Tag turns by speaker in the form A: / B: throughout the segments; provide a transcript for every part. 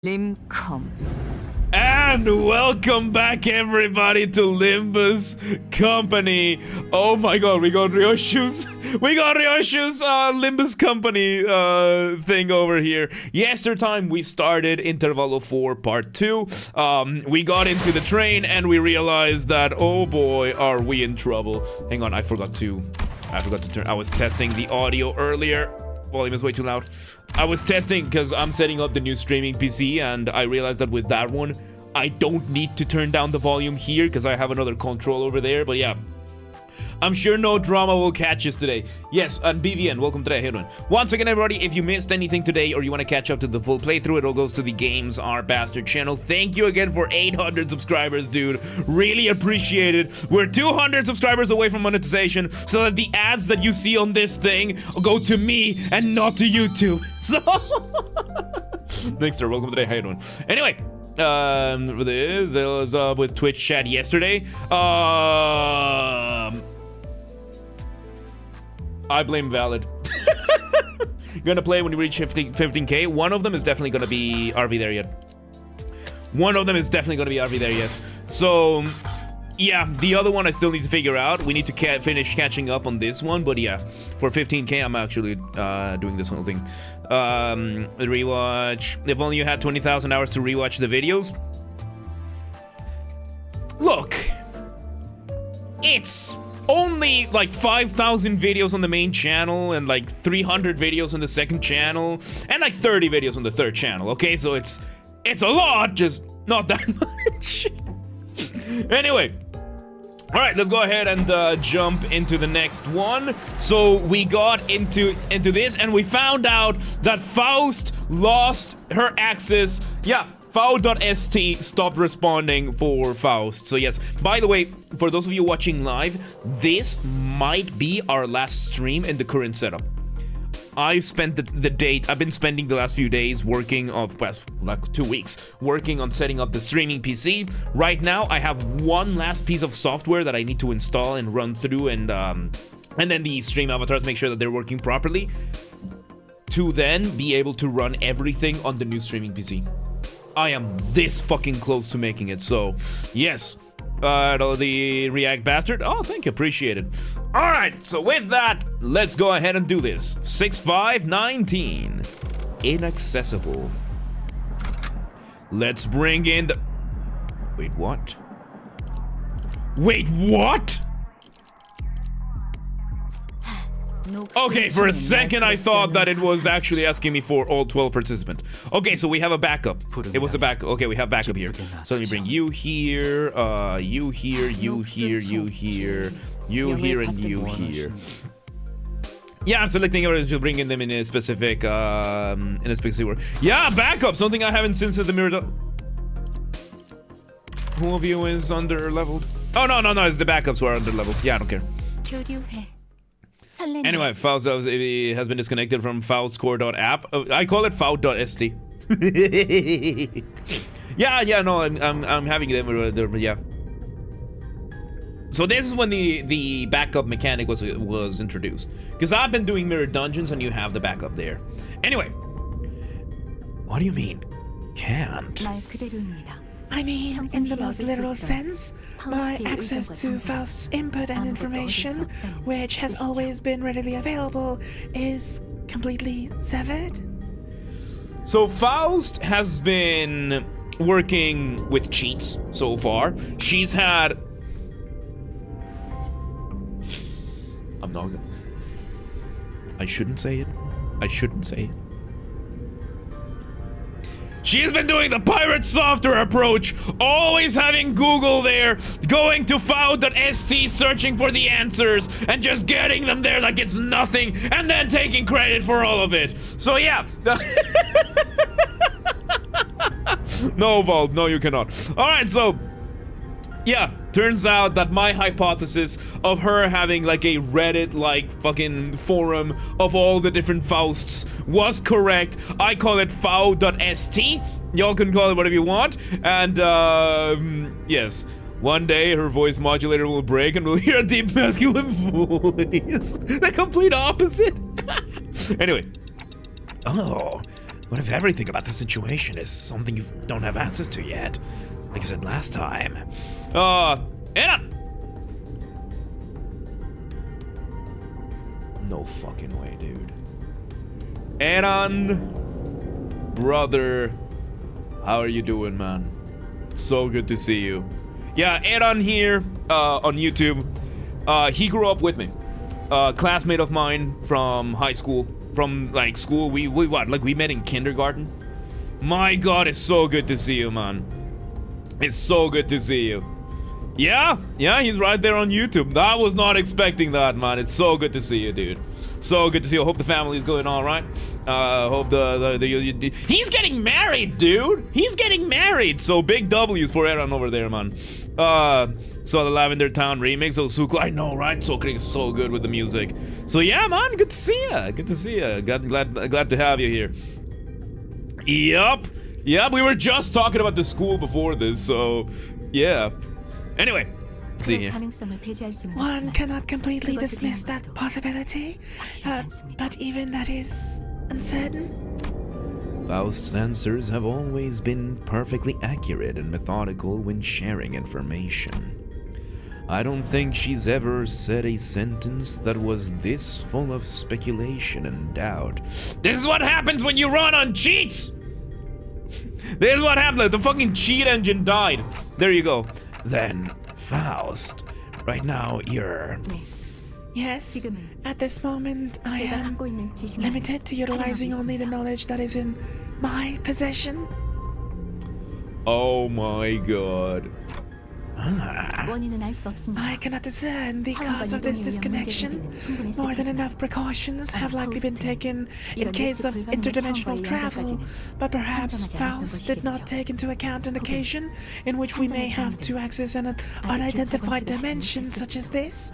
A: Limcom.
B: And welcome back, everybody, to Limbus Company. Oh my god, we got Ryoshu's Limbus Company thing over here. Yesterday we started Intervallo 4 Part 2. We got into the train and we realized that, oh boy, are we in trouble. Hang on, I forgot to turn. I was testing the audio earlier. Volume is way too loud. I was testing because I'm setting up the new streaming PC, and I realized that with that one, I don't need to turn down the volume here because I have another control over there. But yeah, I'm sure no drama will catch us today. Yes, and BVN, welcome to the Hidden. Once again, everybody, if you missed anything today or you want to catch up to the full playthrough, it all goes to the Games Are Bastard channel. Thank you again for 800 subscribers, dude. Really appreciate it. We're 200 subscribers away from monetization, so that the ads that you see on this thing go to me and not to YouTube. So, thanks, sir. Welcome to the Hidden. Anyway. This was with Twitch chat yesterday. I blame Valid. Gonna play when you reach 15k. One of them is definitely gonna be RV there yet. So, yeah, the other one I still need to figure out. We need to finish catching up on this one, but yeah, for 15k, I'm actually doing this whole thing. Rewatch. If only you had 20,000 hours to rewatch the videos. Look, it's only like 5,000 videos on the main channel and like 300 videos on the second channel and like 30 videos on the third channel. Okay, so it's a lot, just not that much. Anyway. All right, let's go ahead and jump into the next one. So we got into this and we found out that Faust lost her access. Yeah, Faust.st stopped responding for Faust. So yes, by the way, for those of you watching live, this might be our last stream in the current setup. I've been spending the last few days working on, well, like 2 weeks, working on setting up the streaming PC. Right now, I have one last piece of software that I need to install and run through, and then the stream avatars, make sure that they're working properly, to then be able to run everything on the new streaming PC. I am this fucking close to making it, so yes. The React Bastard. Oh, thank you, appreciate it. Alright, so with that, let's go ahead and do this. 6519. Inaccessible. Let's bring in the... Wait, what? Wait, what? Okay, for a second I thought that it was actually asking me for all 12 participants. Okay, so we have a backup. It was a backup. Okay, we have backup here. So let me bring you here, you here, you here, you here, you here, and you here. Yeah, I'm selecting everything to bring in them in a specific order. Yeah, backup, something I haven't seen since the mirror. Who of you is under leveled? Oh no, it's the backups who are under leveled. Yeah, I don't care. Anyway, Faust has been disconnected from faustcore.app. I call it faust.st. yeah, no, I'm having them there, but yeah. So this is when the backup mechanic was introduced. Because I've been doing mirror dungeons and you have the backup there. Anyway, what do you mean? Can't?
C: I mean, in the most literal sense, my access to Faust's input and information, which has always been readily available, is completely severed.
B: So Faust has been working with cheats so far. She's had... I'm not gonna... I shouldn't say it. She's been doing the pirate software approach, always having Google there, going to faust.st, searching for the answers, and just getting them there like it's nothing, and then taking credit for all of it. So yeah. No, Vault, no you cannot. Alright, so... yeah, turns out that my hypothesis of her having like a Reddit-like fucking forum of all the different Fausts was correct. I call it faust.st. Y'all can call it whatever you want. And, yes. One day, her voice modulator will break and we'll hear a deep masculine voice. The complete opposite. Anyway. Oh. What if everything about the situation is something you don't have access to yet? Like I said last time. Aaron! No fucking way, dude. Aaron! Brother, how are you doing, man? So good to see you. Yeah, Aaron here, on YouTube. He grew up with me. Classmate of mine from high school. From, like, school. We met in kindergarten? My god, it's so good to see you, man. It's so good to see you. Yeah, he's right there on YouTube. I was not expecting that, man. It's so good to see you, dude. So good to see you. Hope the family's going all right. Hope he's getting married, dude. He's getting married. So big W's for Aaron over there, man. So the Lavender Town remix. Oh, so cool. I know, right? Sokring is so good with the music. So yeah, man. Good to see you. Good to see you. Glad to have you here. Yup. We were just talking about the school before this. So yeah. Anyway. See here.
C: One cannot completely dismiss that possibility, but even that is uncertain.
B: Faust's answers have always been perfectly accurate and methodical when sharing information. I don't think she's ever said a sentence that was this full of speculation and doubt. This is what happens when you run on cheats! This is what happened. The fucking cheat engine died. There you go. Then, Faust, right now you're...
C: Yes, at this moment I am limited to utilizing only the knowledge that is in my possession.
B: Oh my god.
C: I cannot discern the cause of this disconnection. More than enough precautions have likely been taken in case of interdimensional travel, but perhaps Faust did not take into account an occasion in which we may have to access an unidentified dimension such as this.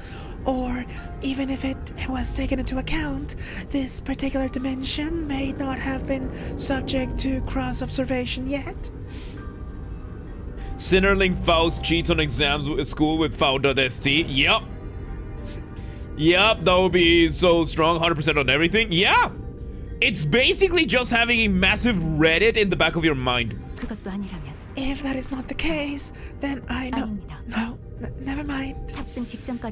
C: Or, even if it was taken into account, this particular dimension may not have been subject to cross-observation yet.
B: Sinnerling Faust cheats on exams at school with Faust.st. Yep, that would be so strong, 100% on everything. Yeah! It's basically just having a massive Reddit in the back of your mind.
C: If that is not the case, then never mind.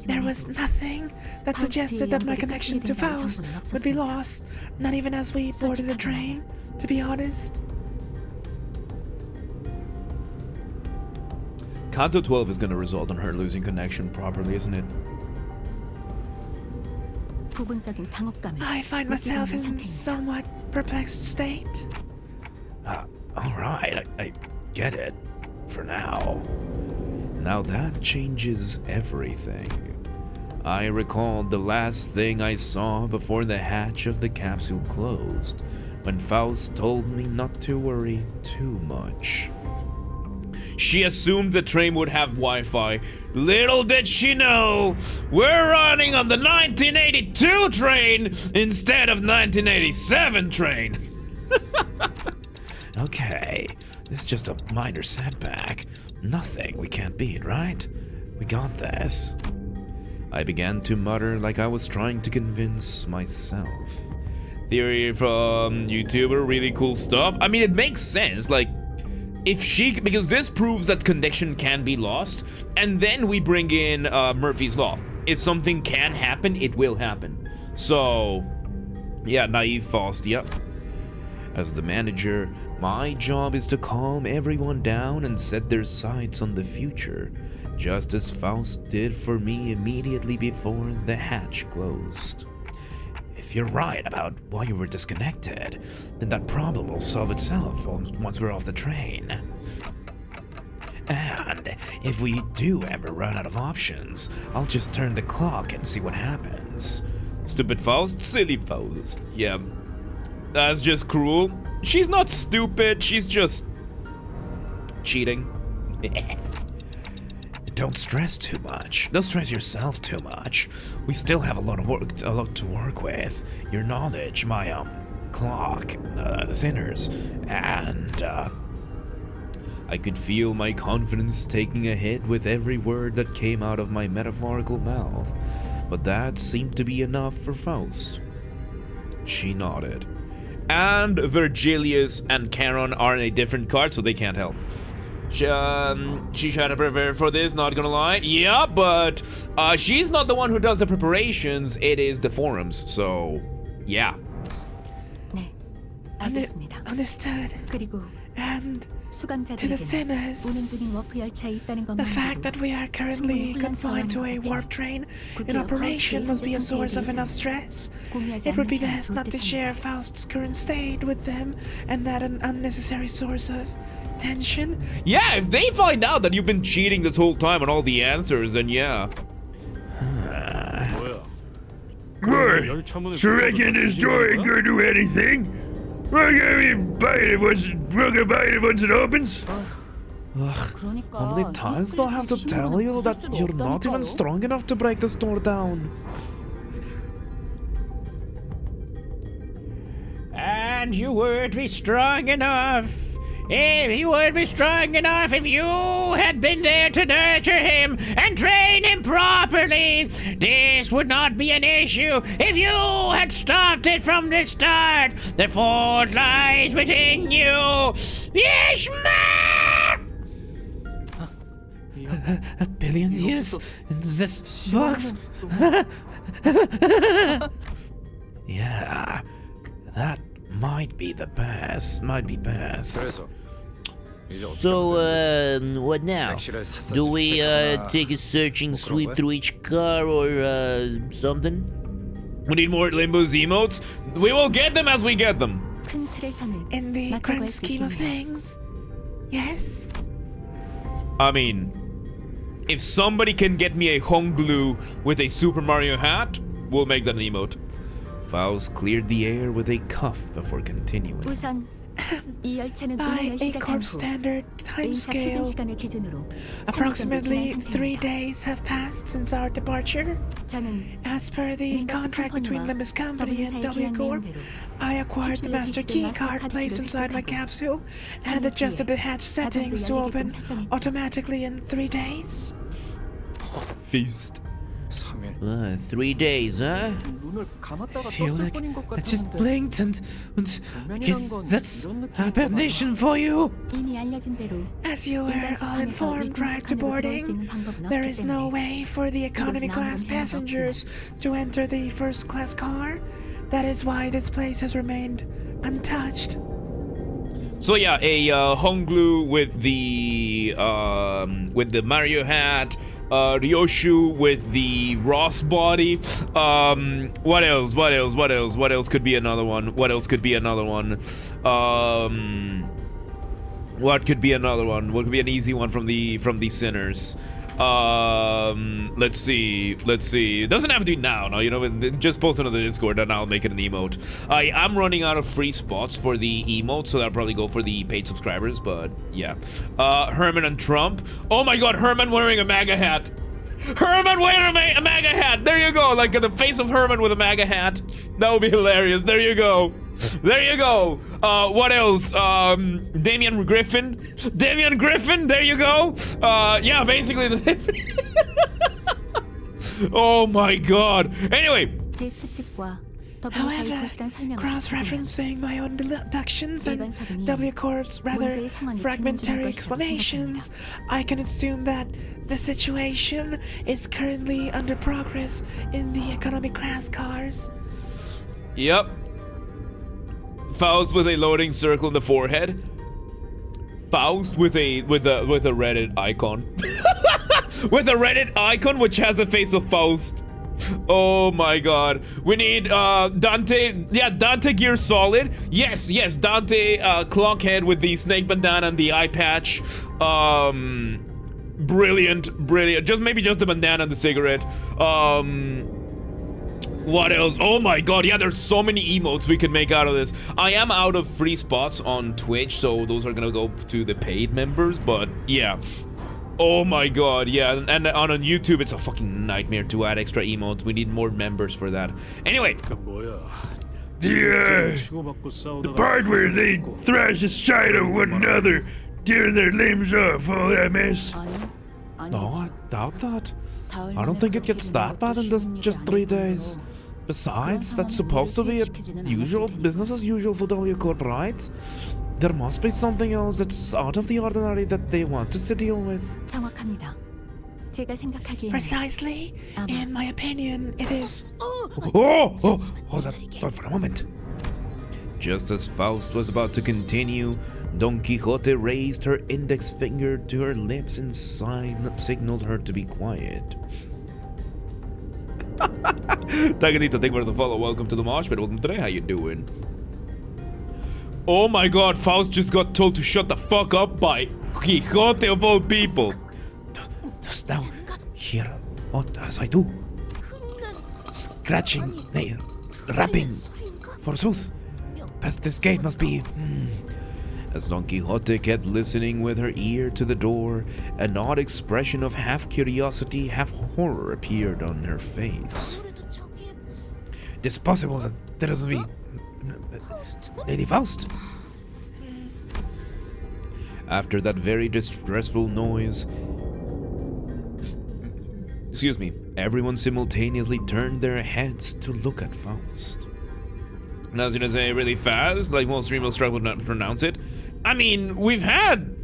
C: There was nothing that suggested that my connection to Faust would be lost, not even as we boarded the train, to be honest.
B: Kanto 12 is gonna result in her losing connection properly, isn't it?
C: I find myself in somewhat perplexed state.
B: Alright, I get it. For now. Now that changes everything. I recalled the last thing I saw before the hatch of the capsule closed, when Faust told me not to worry too much. She assumed the train would have Wi-Fi. Little did she know, we're running on the 1982 train instead of 1987 train. Okay, this is just a minor setback. Nothing we can't beat, right? We got this. I began to mutter like I was trying to convince myself. Theory from YouTuber, really cool stuff. I mean, it makes sense, like, because this proves that connection can be lost, and then we bring in Murphy's Law. If something can happen, it will happen. So, yeah, naive Faust, yep. As the manager, my job is to calm everyone down and set their sights on the future, just as Faust did for me immediately before the hatch closed. If you're right about why you were disconnected, then that problem will solve itself once we're off the train. And if we do ever run out of options, I'll just turn the clock and see what happens. Stupid Faust, silly Faust. Yeah, that's just cruel. She's not stupid, she's just cheating. Don't stress too much. Don't stress yourself too much. We still have a lot to work with. Your knowledge, my clock, the sinners, and I could feel my confidence taking a hit with every word that came out of my metaphorical mouth, but that seemed to be enough for Faust. She nodded. and Virgilius and Charon are in a different card, so they can't help. She tried to prepare for this, not gonna lie. Yeah, but she's not the one who does the preparations, it is the forums, so yeah.
A: 네, 알겠습니다.
C: Understood.
A: 그리고
C: And to the
A: 수감자들에게는
C: sinners,
A: 운행 중인 워프 열차에 있다는
C: the fact that we are currently confined to a warp train in operation must be a source of enough stress. It would be best not to share Faust's current state with them and that an unnecessary source of tension.
B: Yeah, if they find out that you've been cheating this whole time on all the answers, then yeah.
D: What? So reckon this door ain't gonna do anything? We're gonna bite it once it opens?
C: How many times do I have to tell you that you're not even strong enough to break this door down?
E: And you would be strong enough. If you would be strong enough if you had been there to nurture him and train him properly. This would not be an issue if you had stopped it from the start. The fault lies within you. Yishma!
C: A billion years in this box? Yeah, that might be the best. Might be best.
F: So, what now? Do we take a searching sweep through each car or something?
B: We need more Limbus emotes. We will get them as we get them.
A: 큰 틀에서는
C: In the
A: 맞다고
C: grand
A: 할수
C: scheme of
A: 있겠네요.
C: things, yes.
B: I mean, if somebody can get me a Honglu with a Super Mario hat, we'll make that an emote. Faust cleared the air with a cough before continuing.
A: 우선 이 열차는
C: By
A: 운행을
C: a
A: 시작한
C: corp
A: 후
C: standard
A: 의사 표준
C: timescale,
A: 시간을 기준으로
C: approximately 3
A: 3
C: days have passed since our departure.
A: 저는
C: As per the
A: Limbus
C: contract between
A: Company와
C: Limbus Company and
A: W
C: W Corp,
A: 내용대로
C: I acquired the master key card placed inside my capsule and adjusted the hatch settings to open automatically in 3 days.
B: Feast.
F: 3 days, huh?
C: I feel like I just blinked and I guess that's hibernation for you.
A: 이미 알려진 대로
C: As you were all informed prior to boarding, there is no way for the economy class passengers to enter the first class car. That is why this place has remained untouched.
B: So yeah, a Honglu with the Mario hat, Ryoshu with the Ross body. What else? What else? What else? What else could be another one? What else could be another one? What could be another one? What could be an easy one from the sinners? Let's see. It doesn't have to be now, no, you know, just post it on the Discord and I'll make it an emote. I am running out of free spots for the emote, so I'll probably go for the paid subscribers, but yeah. Herman and Trump. Oh my god, Herman wearing a MAGA hat. Herman wearing a MAGA hat. There you go, like the face of Herman with a MAGA hat. That would be hilarious. There you go. There you go. What else? Damian Griffin. Damian Griffin. There you go. Yeah, basically oh my god. Anyway.
A: 제 추측과
C: However,
A: W4의 설명을
C: cross-referencing my own deductions and W Corp's rather fragmentary explanations, I can assume that the situation is currently under progress in the economy class cars.
B: Yep. Faust with a loading circle in the forehead. Faust with a Reddit icon. With a Reddit icon which has a face of Faust. Oh my god. We need Dante. Yeah, Dante Gear Solid. Yes, Dante Clockhead with the snake bandana and the eye patch. Brilliant. Maybe just the bandana and the cigarette. What else? Oh my god, yeah, there's so many emotes we can make out of this. I am out of free spots on Twitch, so those are gonna go to the paid members, but yeah. Oh my god, yeah, and on YouTube it's a fucking nightmare to add extra emotes. We need more members for that. Anyway.
D: The part where they thrash the shite of one another, tearing their limbs off, all that mess.
C: No, I doubt that. I don't think it gets that bad in just 3 days.
B: Besides, that's supposed to be a usual business as usual for W Corp, right? There must be something else that's out of the ordinary that they want us to deal with.
A: 정확합니다. 제가 생각하기에는
C: Precisely, in my opinion, it is.
B: Hold that for a moment. Just as Faust was about to continue, Don Quixote raised her index finger to her lips and signaled her to be quiet. Taganito, thank you for the follow. Welcome to the mosh pit. Welcome today. How you doing? Oh my god, Faust just got told to shut the fuck up by Quixote of all people. Just now, hear what as I do. Scratching, nail, rapping, forsooth. Past this gate must be... As Don Quixote kept listening with her ear to the door, an odd expression of half curiosity, half horror appeared on her face. It is possible that there is be... Lady Faust? After that very distressful noise... Excuse me, everyone simultaneously turned their heads to look at Faust. And I was gonna say really fast, like most streamers struggle to pronounce it. I mean, we've had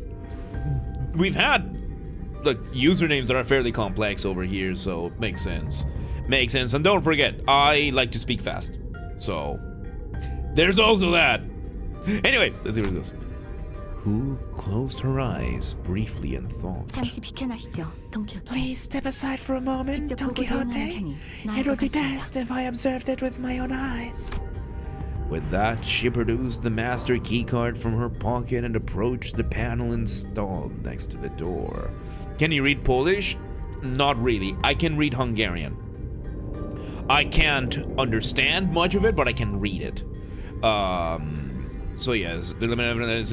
B: like usernames that are fairly complex over here, so it makes sense. Makes sense. And don't forget, I like to speak fast. So there's also that. Anyway, let's see where it goes. Who closed her eyes briefly and thought.
A: 잠시 비켜나시죠, Don Quixote.
C: Please step aside for a moment,
A: 직접
C: Don
A: 보고 대응하는
C: Quixote.
A: 편이 나을
C: It
A: 것
C: would be
A: 같습니다.
C: best if I observed it with my own eyes.
B: With that, she produced the master keycard from her pocket and approached the panel installed next to the door. Can you read Polish? Not really. I can read Hungarian. I can't understand much of it, but I can read it. So yes, the limited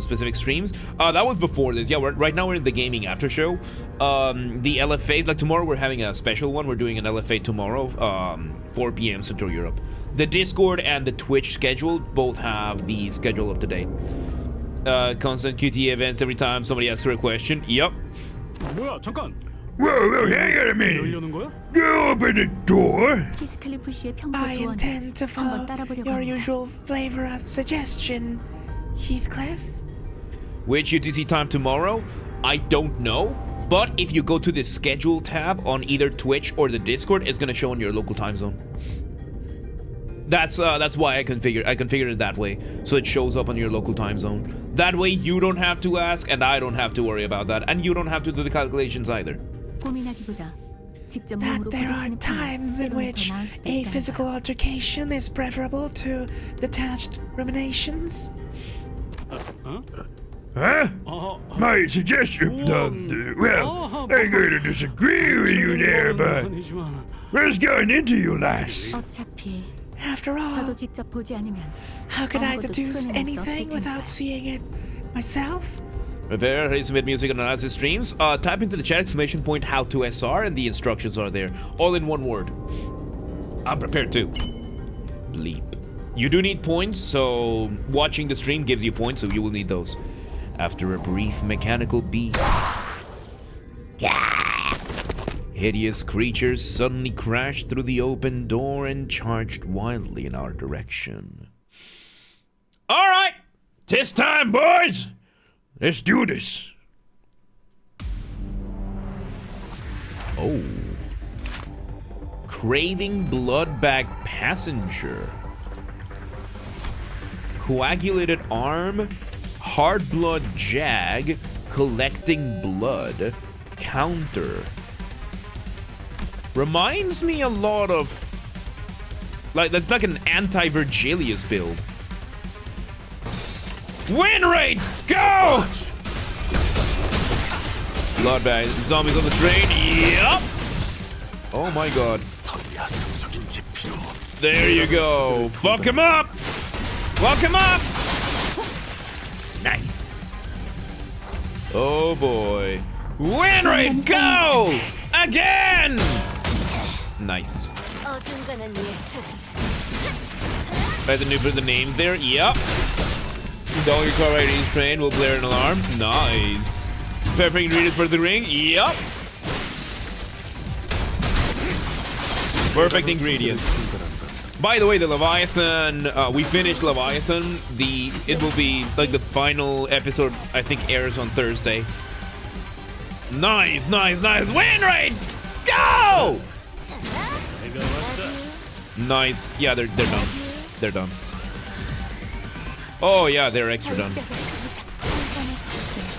B: specific streams. That was before this. Yeah, right now we're in the gaming after show. The LFAs, like tomorrow we're having a special one. We're doing an LFA tomorrow, 4 p.m. Central Europe. The Discord and the Twitch schedule both have the schedule up to date. Constant QT events every time somebody asks her a question. Yep.
D: 뭐야 잠깐.
G: Whoa, hang on a minute.
D: 열려는 거야?
G: Go open the door.
A: 히스클리프 씨의 평소
C: I
A: 조언을
C: intend to follow
A: 한번 따라보려고
C: your
A: 합니다.
C: usual flavor of suggestion, Heathcliff.
B: Which UTC time tomorrow? I don't know. But if you go to the schedule tab on either Twitch or the Discord, it's gonna show in your local time zone. That's why I configured it that way, so it shows up on your local time zone. That way you don't have to ask, and I don't have to worry about that, and you don't have to do the calculations either.
A: 고민하기보다 직접
C: That
A: 몸으로
C: there are
A: 부딪히는
C: times in
A: 편이
C: which
A: 더 나을 수도
C: a
A: 있다는
C: physical
A: 거야.
C: altercation is preferable to detached ruminations.
G: Huh? My suggestion, well, I'm going to disagree with you there, but what's going into you, lass?
A: 어차피
C: After all,
A: 저도 직접 보지 않으면
C: how could I
A: 아무것도
C: deduce
A: 추론해낼 수
C: anything
A: 없을
C: without
A: 테니까.
C: seeing it myself?
B: Prepare, ready to submit music and analysis streams. Type into the chat exclamation point how to SR and the instructions are there. All in one word. I'm prepared too. Bleep. You do need points, so watching the stream gives you points, so you will need those. After a brief mechanical beat, hideous creatures suddenly crashed through the open door and charged wildly in our direction.
G: All right, this time, boys. Let's do this.
B: Oh. Craving blood bag passenger. Coagulated arm. Hard blood jag. Collecting blood. Counter. Reminds me a lot of... That's like an anti-Virgilius build. Win rate, go! Blood bag, zombies on the train, yup! Oh my god. There you go. Fuck him up! Fuck him up! Nice. Oh boy. Win rate, go! Again! Nice. Right, the new for the names there, yep. Dog your car riding train will blare an alarm. Nice. Preparing ingredients for the ring. Yup. Perfect ingredients. By the way, the Leviathan, we finished Leviathan. It will be like the final episode, I think, airs on Thursday. Nice, nice, nice. Win rate! Go! Nice. Yeah, they're done. They're done. Oh yeah, they're extra done.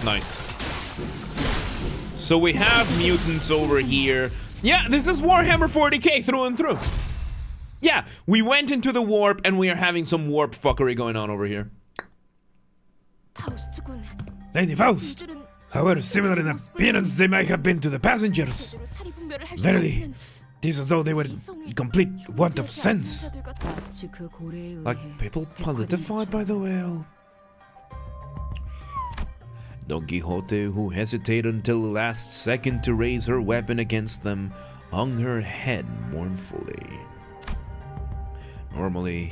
B: Nice. So we have mutants over here. Yeah, this is Warhammer 40k through and through. Yeah, we went into the warp and we are having some warp fuckery going on over here.
G: Lady Faust, however similar in appearance they might have been to the passengers. Verily, it is as though they were in complete want of sense.
B: Like people politified by the whale. Don Quixote, who hesitated until the last second to raise her weapon against them, hung her head mournfully. Normally,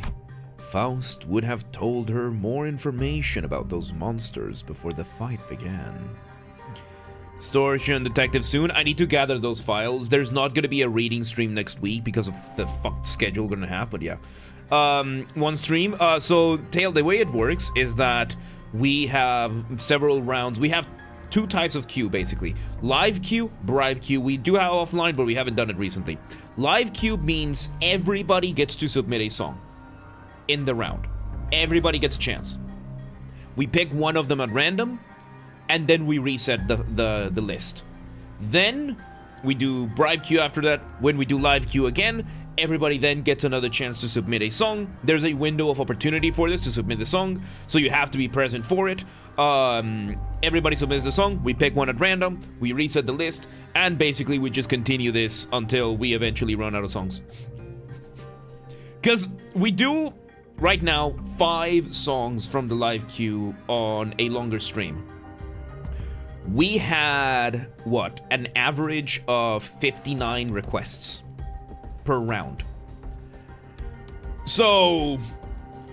B: Faust would have told her more information about those monsters before the fight began. Storage and detective soon. I need to gather those files. There's not going to be a reading stream next week because of the fucked schedule we're going to have, but yeah. One stream. So, Tail, the way it works is that we have several rounds. We have two types of queue, basically. Live queue, bribe queue. We do have offline, but we haven't done it recently. Live queue means everybody gets to submit a song in the round. Everybody gets a chance. We pick one of them at random, and then we reset the list. Then we do bribe queue after that. When we do live queue again, everybody then gets another chance to submit a song. There's a window of opportunity for this to submit the song, so you have to be present for it. Everybody submits a song, we pick one at random, we reset the list, and basically we just continue this until we eventually run out of songs. Because we do, right now, 5 songs from the live queue on a longer stream. We had, what, an average of 59 requests per round. So,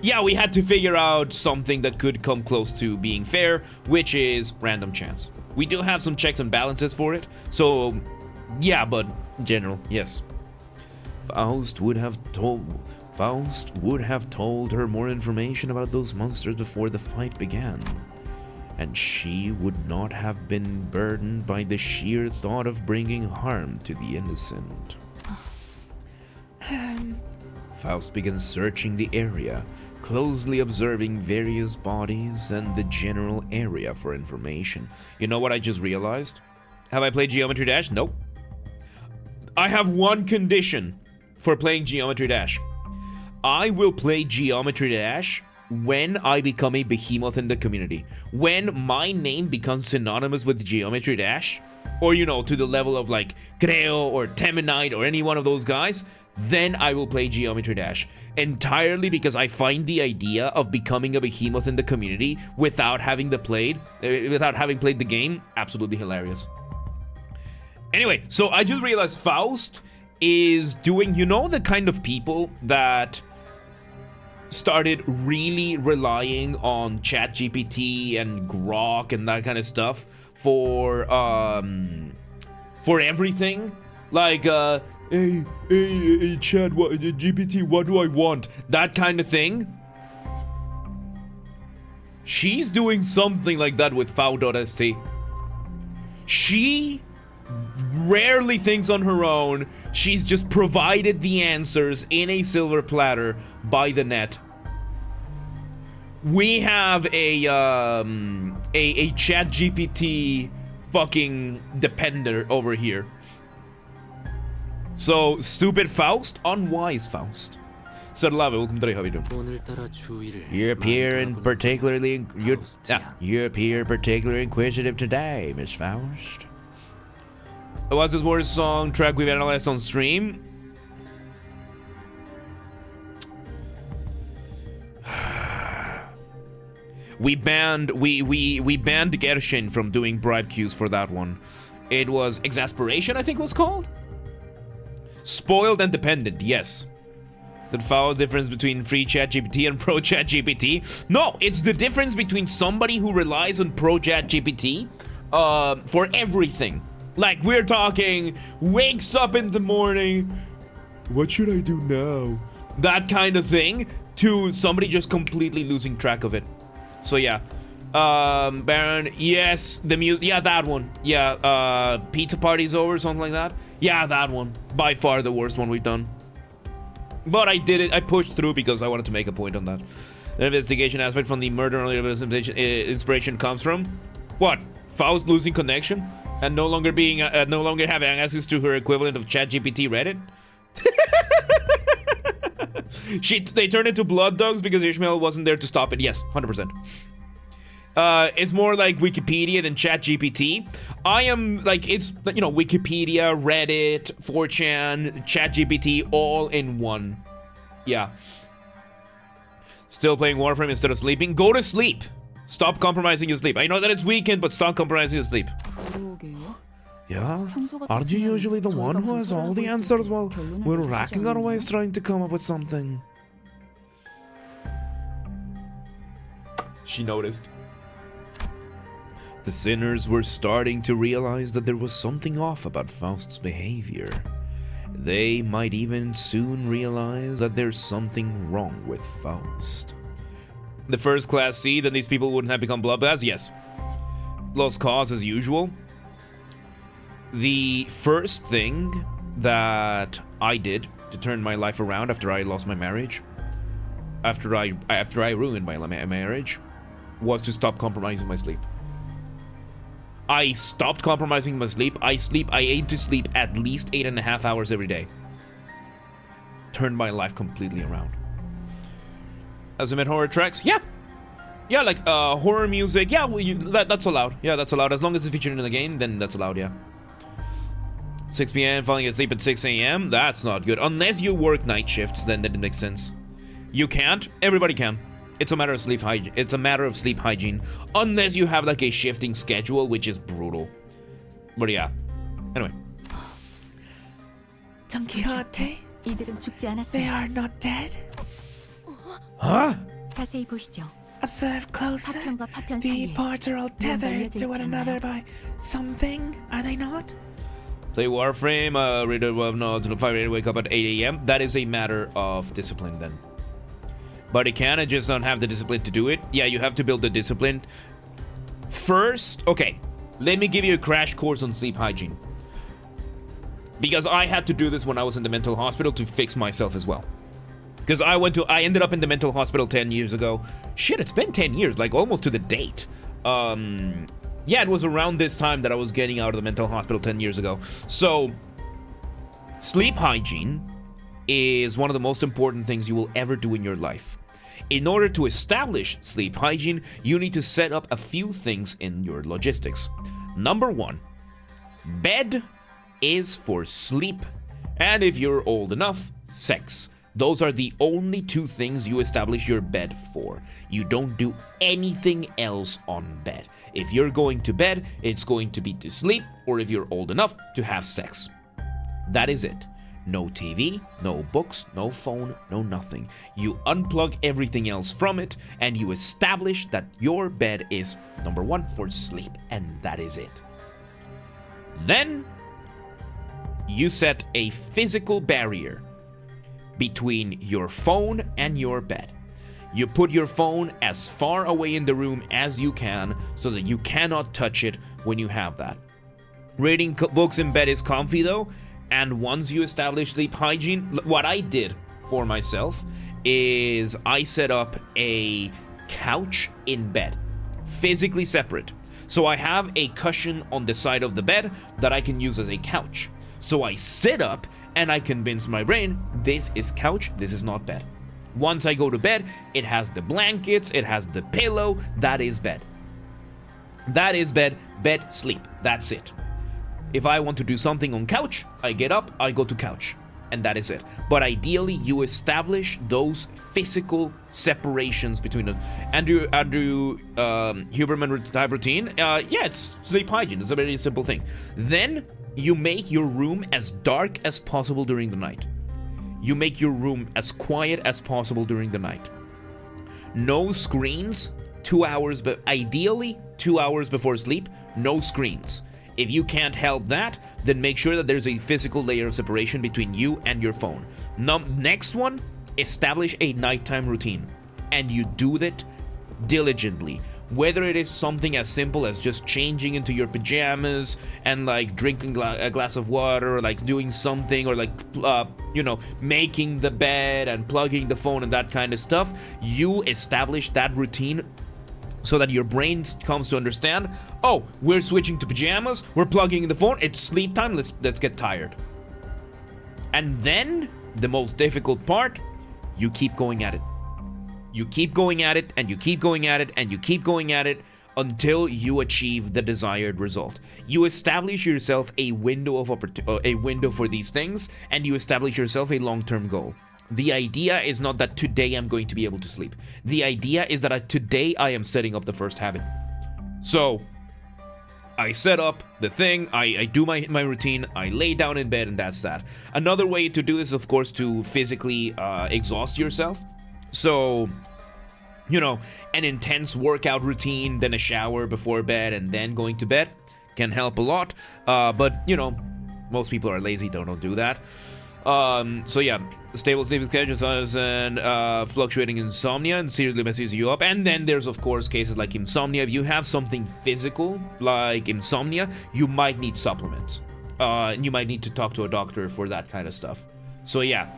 B: yeah, we had to figure out something that could come close to being fair, which is random chance. We do have some checks and balances for it, so yeah, but in general, yes. Faust would have told her more information about those monsters before the fight began, and she would not have been burdened by the sheer thought of bringing harm to the innocent. Faust began searching the area, closely observing various bodies and the general area for information. You know what I just realized? Have I played Geometry Dash? Nope. I have one condition for playing Geometry Dash. I will play Geometry Dash when I become a behemoth in the community. When my name becomes synonymous with Geometry Dash, or, you know, to the level of like Creo or Temenite or any one of those guys, then I will play Geometry Dash. Entirely because I find the idea of becoming a behemoth in the community without having played the game absolutely hilarious. Anyway, so I just realized Faust is doing, you know, the kind of people that started really relying on ChatGPT and Grok and that kind of stuff for everything, like hey chat, GPT, what do I want, that kind of thing. She's doing something like that with Fau.st. She rarely thinks on her own. She's just provided the answers in a silver platter by the net. We have a ChatGPT fucking depender over here. So, stupid Faust, unwise Faust. Sadlava, welcome to the how you doing? You appear particularly inquisitive today, Miss Faust. What's this worst song track we've analyzed on stream? We banned Gershin from doing bribe queues for that one. It was Exasperation, I think it was called? Spoiled and Dependent, yes. The foul difference between free ChatGPT and pro ChatGPT? No, it's the difference between somebody who relies on pro ChatGPT for everything. Like, we're talking, wakes up in the morning, what should I do now? That kind of thing, to somebody just completely losing track of it. So yeah. Baron, yes, the music, yeah, that one. Yeah, pizza party's over, something like that. Yeah, that one. By far the worst one we've done. But I did it, I pushed through because I wanted to make a point on that. The investigation aspect from the murder inspiration comes from what? Faust losing connection and no longer being no longer having access to her equivalent of ChatGPT Reddit. They turned into blood dogs because Ishmael wasn't there to stop it. Yes, 100%. It's more like Wikipedia than ChatGPT. I am like, it's, you know, Wikipedia, Reddit, 4chan, ChatGPT, all in one. Yeah. Still playing Warframe instead of sleeping? Go to sleep. Stop compromising your sleep. I know that it's weekend, but stop compromising your sleep.
G: Yeah? Aren't you usually the one who has all the answers while we're racking our ways trying to come up with something?
B: She noticed. The sinners were starting to realize that there was something off about Faust's behavior. They might even soon realize that there's something wrong with Faust. The first class see that these people wouldn't have become bloodbaths? Yes. Lost cause as usual. The first thing that I did to turn my life around after I lost my marriage, after I ruined my marriage, was to stop compromising my sleep. I stopped compromising my sleep. I aim to sleep at least 8.5 hours every day. Turned my life completely around. As I met horror tracks, yeah. Yeah, like horror music, yeah, that's allowed. Yeah, that's allowed. As long as it's featured in the game, then that's allowed, yeah. 6 p.m. falling asleep at 6 a.m. That's not good. Unless you work night shifts, then that makes sense. You can't. Everybody can. It's a matter of sleep hygiene. It's a matter of sleep hygiene. Unless you have like a shifting schedule, which is brutal. But yeah. Anyway.
C: Don Quixote? They are not dead?
G: Huh?
A: 자세히 보시죠.
C: Observe closer.
A: 파편과 파편
C: The
A: 사이에
C: parts are all tethered to one another by something, are they not?
B: Play Warframe, read it well, no, to 5 a.m. wake up at 8 a.m. That is a matter of discipline then. But it can, I just don't have the discipline to do it. Yeah, you have to build the discipline. First, okay, let me give you a crash course on sleep hygiene. Because I had to do this when I was in the mental hospital to fix myself as well. Because I ended up in the mental hospital 10 years ago. Shit, it's been 10 years, like almost to the date. Yeah, it was around this time that I was getting out of the mental hospital 10 years ago. So, sleep hygiene is one of the most important things you will ever do in your life. In order to establish sleep hygiene, you need to set up a few things in your logistics. Number one, bed is for sleep, and if you're old enough, sex. Those are the only two things you establish your bed for. You don't do anything else on bed. If you're going to bed, it's going to be to sleep, or if you're old enough, to have sex. That is it. No TV, no books, no phone, no nothing. You unplug everything else from it, and you establish that your bed is, number one, for sleep, and that is it. Then, you set a physical barrier between your phone and your bed. You put your phone as far away in the room as you can so that you cannot touch it when you have that. Reading books in bed is comfy though, and once you establish sleep hygiene, what I did for myself is I set up a couch in bed, physically separate. So I have a cushion on the side of the bed that I can use as a couch. So I sit up and I convince my brain, this is couch, this is not bed. Once I go to bed, it has the blankets, it has the pillow, that is bed. That is bed, bed, sleep, that's it. If I want to do something on couch, I get up, I go to couch, and that is it. But ideally, you establish those physical separations between them. Andrew Huberman type routine, yeah, it's sleep hygiene, it's a very simple thing. Then, you make your room as dark as possible during the night. You make your room as quiet as possible during the night. No screens, 2 hours, but ideally 2 hours before sleep, no screens. If you can't help that, then make sure that there's a physical layer of separation between you and your phone. Next one, establish a nighttime routine, and you do that diligently. Whether it is something as simple as just changing into your pajamas and like drinking a glass of water, or like doing something, or like making the bed and plugging the phone and that kind of stuff, you establish that routine so that your brain comes to understand, oh, we're switching to pajamas, we're plugging in the phone, it's sleep time, let's get tired. And then the most difficult part, you keep going at it. You keep going at it, and you keep going at it, and you keep going at it until you achieve the desired result. You establish yourself a window of a window for these things, and you establish yourself a long-term goal. The idea is not that today I'm going to be able to sleep. The idea is that today I am setting up the first habit. So I set up the thing, I do my routine, I lay down in bed, and that's that. Another way to do this is, of course, to physically exhaust yourself. So, an intense workout routine, then a shower before bed, and then going to bed can help a lot. But, most people are lazy, don't do that. So yeah, stable sleeping schedules and fluctuating insomnia and seriously messes you up. And then there's, of course, cases like insomnia. If you have something physical like insomnia, you might need supplements. You might need to talk to a doctor for that kind of stuff. So yeah.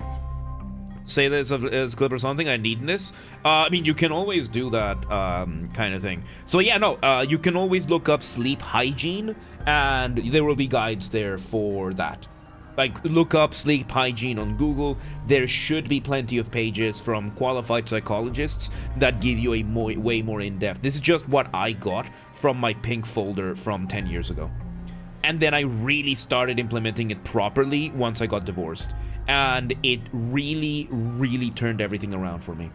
B: Say this as clip or something, I need this. You can always do that kind of thing. So yeah, you can always look up sleep hygiene, and there will be guides there for that. Like, look up sleep hygiene on Google. There should be plenty of pages from qualified psychologists that give you a way more in-depth. This is just what I got from my pink folder from 10 years ago. And then I really started implementing it properly once I got divorced. And it really, really turned everything around for me.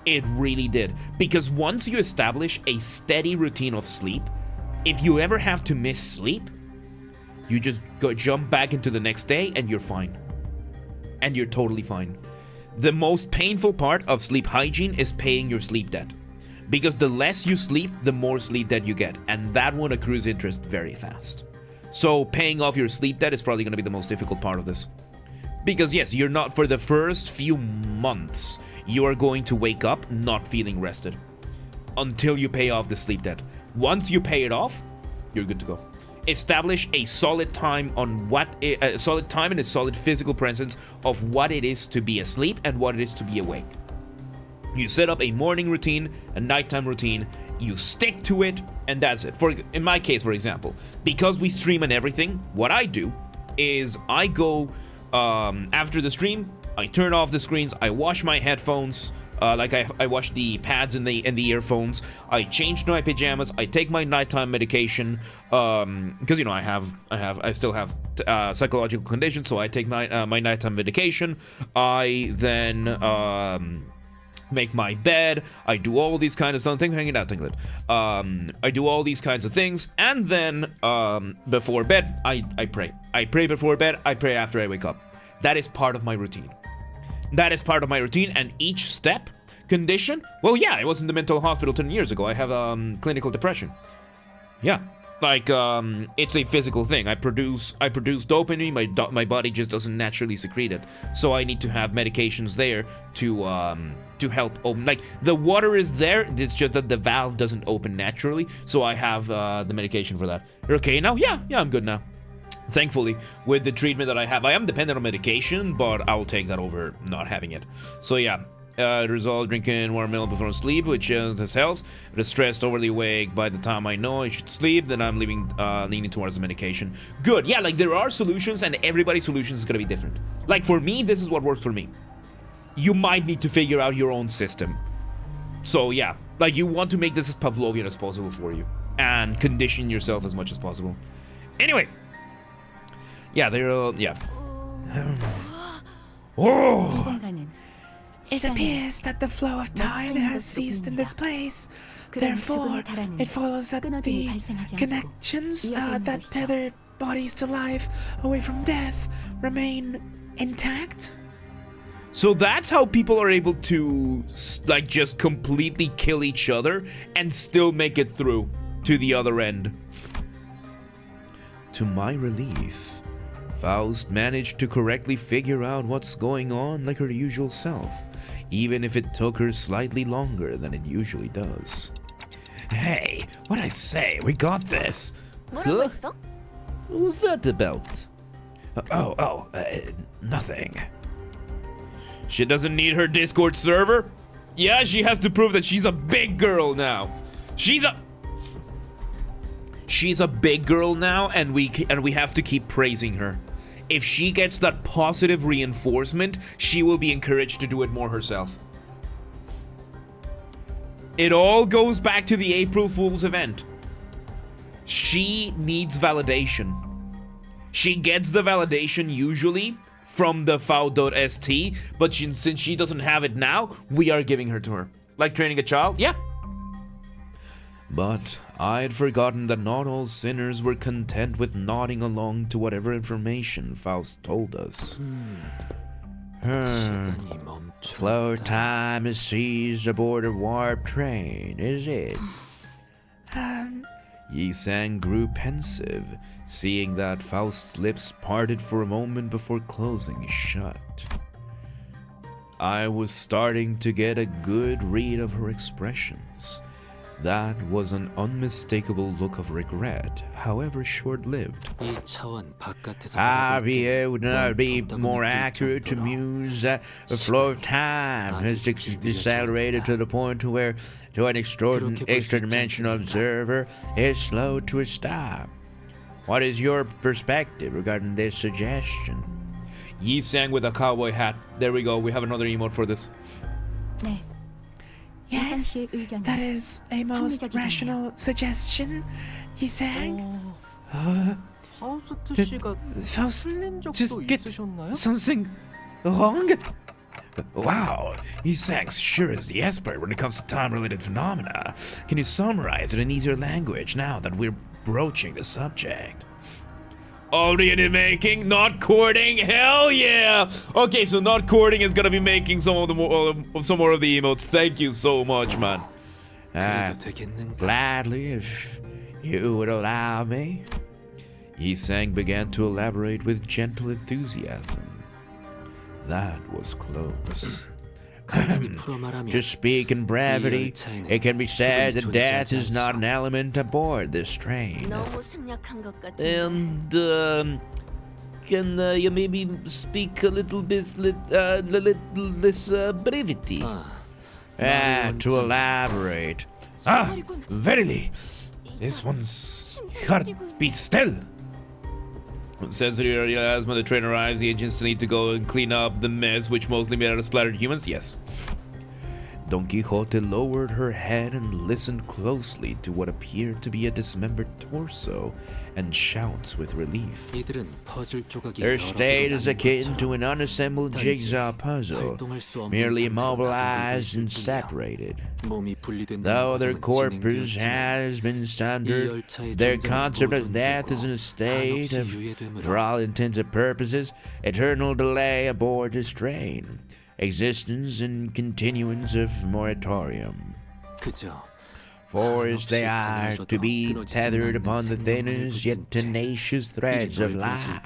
B: It really did. Because once you establish a steady routine of sleep, if you ever have to miss sleep, you just jump back into the next day and you're fine. And you're totally fine. The most painful part of sleep hygiene is paying your sleep debt. Because the less you sleep, the more sleep debt you get. And that one accrues interest very fast. So paying off your sleep debt is probably going to be the most difficult part of this. Because yes, you're not, for the first few months, you are going to wake up not feeling rested. Until you pay off the sleep debt. Once you pay it off, you're good to go. Establish a solid time on a solid time and a solid physical presence of what it is to be asleep and what it is to be awake. You set up a morning routine, a nighttime routine, you stick to it, and that's it. In my case, for example, because we stream and everything, what I do is I go after the stream, I turn off the screens, I wash my headphones, I wash the pads and the earphones, I change to my pajamas, I take my nighttime medication, because I still have psychological conditions, so I take my nighttime medication. I then make my bed, I do all these kinds of stuff. Thanks for hanging out, Tinglet. I do all these kinds of things, and then before bed, I pray. I pray before bed, I pray after I wake up. That is part of my routine. That is part of my routine, and each step, condition, well, yeah, I was in the mental hospital 10 years ago. I have clinical depression. Yeah. Like, it's a physical thing. I produce dopamine, my body just doesn't naturally secrete it. So I need to have medications there to help open. Like, the water is there, it's just that the valve doesn't open naturally. So I have the medication for that. You're okay now? Yeah, I'm good now. Thankfully, with the treatment that I have, I am dependent on medication, but I'll take that over not having it. So yeah. Result drinking warm milk before sleep, which this helps. If it's stressed, overly awake by the time I know I should sleep, then I'm leaning towards the medication. Good. Yeah, like, there are solutions, and everybody's solution is gonna be different. Like, for me, this is what works for me. You might need to figure out your own system. So yeah, like, you want to make this as Pavlovian as possible for you, and condition yourself as much as possible. Anyway, yeah, yeah.
G: Oh!
C: It appears that the flow of time has ceased in this place. Therefore, it follows that the connections that tether bodies to life away from death remain intact.
B: So that's how people are able to, like, just completely kill each other and still make it through to the other end. To my relief, Faust managed to correctly figure out what's going on like her usual self, even if it took her slightly longer than it usually does.
G: Hey, what I say? We got this.
A: 뭐라고 했어?
F: What was that about?
G: Nothing.
B: She doesn't need her Discord server? Yeah, she has to prove that she's a big girl now. She's a big girl now, and we have to keep praising her. If she gets that positive reinforcement, she will be encouraged to do it more herself. It all goes back to the April Fool's event. She needs validation. She gets the validation usually from the Faust.st, but since she doesn't have it now, we are giving her to her. Like training a child? Yeah. But I had forgotten that not all sinners were content with nodding along to whatever information Faust told us. Flow time is seized aboard a warp train, is it? Yi-sang grew pensive, seeing that Faust's lips parted for a moment before closing shut. I was starting to get a good read of her expressions. That was an unmistakable look of regret, however short-lived. It would not be more accurate to muse that the flow of time has decelerated to the point where an extra-dimensional observer is slow to a stop. What is your perspective regarding this suggestion? Yi-sang with a cowboy hat. There we go, we have another emote for this.
A: 네.
C: Yes,
A: 씨의 의견은
C: that is a most
A: 합리적이네요.
C: rational suggestion. Yi-sang,
H: 하우스트 씨가
G: Faust
H: 틀린 적도
G: just get
H: 있으셨나요?
G: something wrong? Wow, Yi-sang's sure is the expert when it comes to time-related phenomena. Can you summarize it in easier language now that we're broaching the subject?
B: Already in the making, not courting, hell yeah! Okay, so not courting is gonna be making some more of the emotes. Thank you so much, man.
H: 그래도 되겠는가?
B: Gladly, if you would allow me. Yi-sang began to elaborate with gentle enthusiasm. That was close.
H: 간단히 풀어 말하면
B: To speak in brevity, it can be said that death is not an element aboard this train.
A: 너무 생략한 것 같은데.
F: And, can you maybe speak a little bit less brevity?
B: To elaborate.
G: Verily, this one's heart beats still.
B: Says here, as when the train arrives, the agents need to go and clean up the mess, which mostly made out of splattered humans. Yes. Don Quixote lowered her head and listened closely to what appeared to be a dismembered torso, and shouts with relief.
H: 이들은 퍼즐 조각이
B: Her
H: 여러
B: state
H: 개로
B: is
H: 나뉜
B: akin to
H: 것처럼
B: an unassembled jigsaw puzzle,
H: 활동할 수 없는
B: merely
H: 상태로
B: immobilized and
H: 나타나고 있을 뿐이야.
B: separated.
H: 몸이 분리된다는
B: Though their
H: 과정은
B: corpus
H: 진행되었지만
B: has been
H: 이
B: standard,
H: 열차의
B: their
H: 존재는
B: concept of death is in a state
H: 한없이
B: of,
H: 유예되므로
B: for all intents and purposes, eternal delay aboard this train, existence and continuance of moratorium.
H: 그저
B: For as they are to be tethered upon the thinnest yet tenacious threads of life.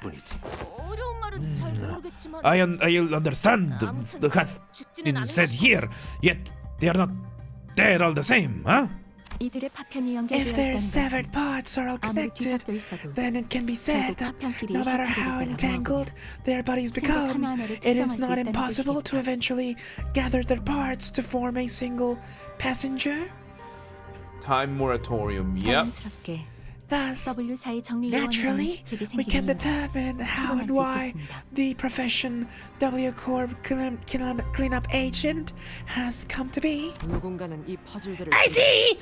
A: 어려운 말은 잘 모르겠지만
G: I understand the hath been said here, yet they are not dead all the same, huh?
A: 이들의 파편이
C: if their
A: 연결되어
C: severed
A: 있다는
C: parts are all
A: 아무리
C: connected,
A: 뒤섞여 있어도
C: then it can be said that
A: 파편끼리
C: no matter
A: 실제로
C: how
A: 따라
C: entangled their bodies become,
A: 하나하나를
C: it is
A: 특정할 수
C: not
A: 있다는
C: impossible to
A: 뜻이겠다.
C: eventually gather their parts to form a single passenger.
B: Time moratorium, yep.
A: 자연스럽게
C: Thus,
A: W4의 정리
C: naturally,
A: 요원이라는 직책이
C: we can
A: 생기면
C: determine how
A: 추론할
C: and
A: 수
C: why
A: 있겠습니다.
C: the profession W Corp cleanup agent has come to be.
H: 누군가는 이 퍼즐들을
I: I see!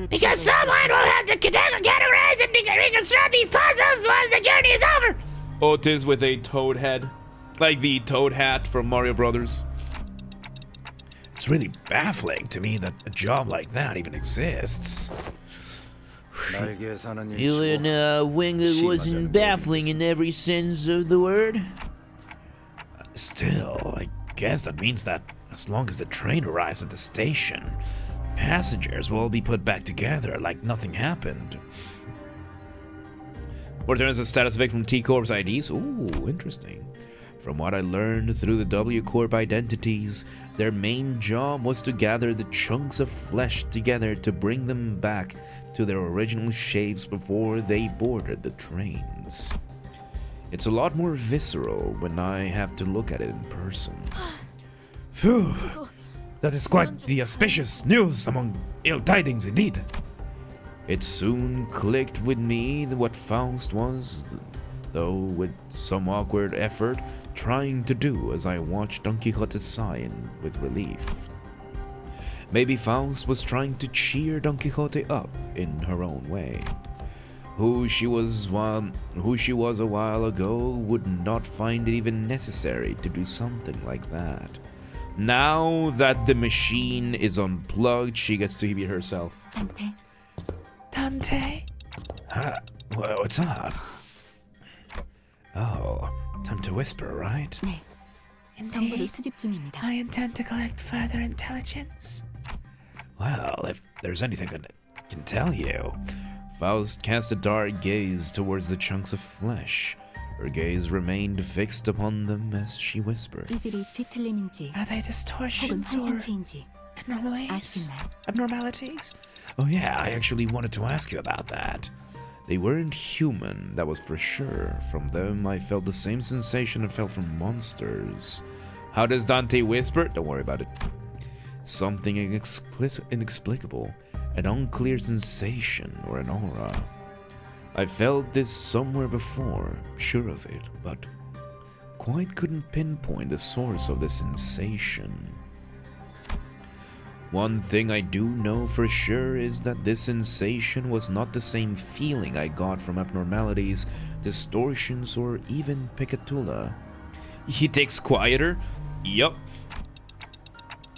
I: Because someone will have to categorize and reconstruct these puzzles once the journey is over!
B: Otis with a toad head. Like the toad hat from Mario Brothers.
G: It's really baffling to me that a job like that even exists.
F: You in a wing that wasn't baffling in every sense of the word?
G: Still, I guess that means that as long as the train arrives at the station, passengers will all be put back together like nothing happened.
B: Returns the status Vic from T-Corp's IDs. Ooh, interesting. From what I learned through the W-Corp identities, their main job was to gather the chunks of flesh together to bring them back to their original shapes before they boarded the trains. It's a lot more visceral when I have to look at it in person.
G: Phew. That is quite the auspicious news among ill tidings indeed.
B: It soon clicked with me what Faust was, though with some awkward effort, trying to do as I watched Don Quixote sigh with relief. Maybe Faust was trying to cheer Don Quixote up in her own way. Who she was a while ago would not find it even necessary to do something like that. Now that the machine is unplugged, she gets to hear herself.
A: 단테,
C: Dante?
G: What's up? Oh, time to whisper, right?
A: 네. 정보를
C: Indeed.
A: 수집 중입니다.
C: I intend to collect further intelligence.
G: Well, if there's anything I can tell you.
B: Faust cast a dark gaze towards the chunks of flesh. Her gaze remained fixed upon them as she whispered.
A: 이들이 뒤틀림인지
C: Are they
A: 혹은
C: distortions or
A: 환상체인지
C: anomalies?
A: 아시나요?
C: Abnormalities?
G: Oh yeah, I actually wanted to ask you about that.
B: They weren't human, that was for sure. From them, I felt the same sensation I felt from monsters. How does Dante whisper? Don't worry about it. Something inexplicable, an unclear sensation or an aura. I felt this somewhere before, sure of it, but quite couldn't pinpoint the source of the sensation. One thing I do know for sure is that this sensation was not the same feeling I got from abnormalities, distortions, or even Picatula. He takes quieter? Yup.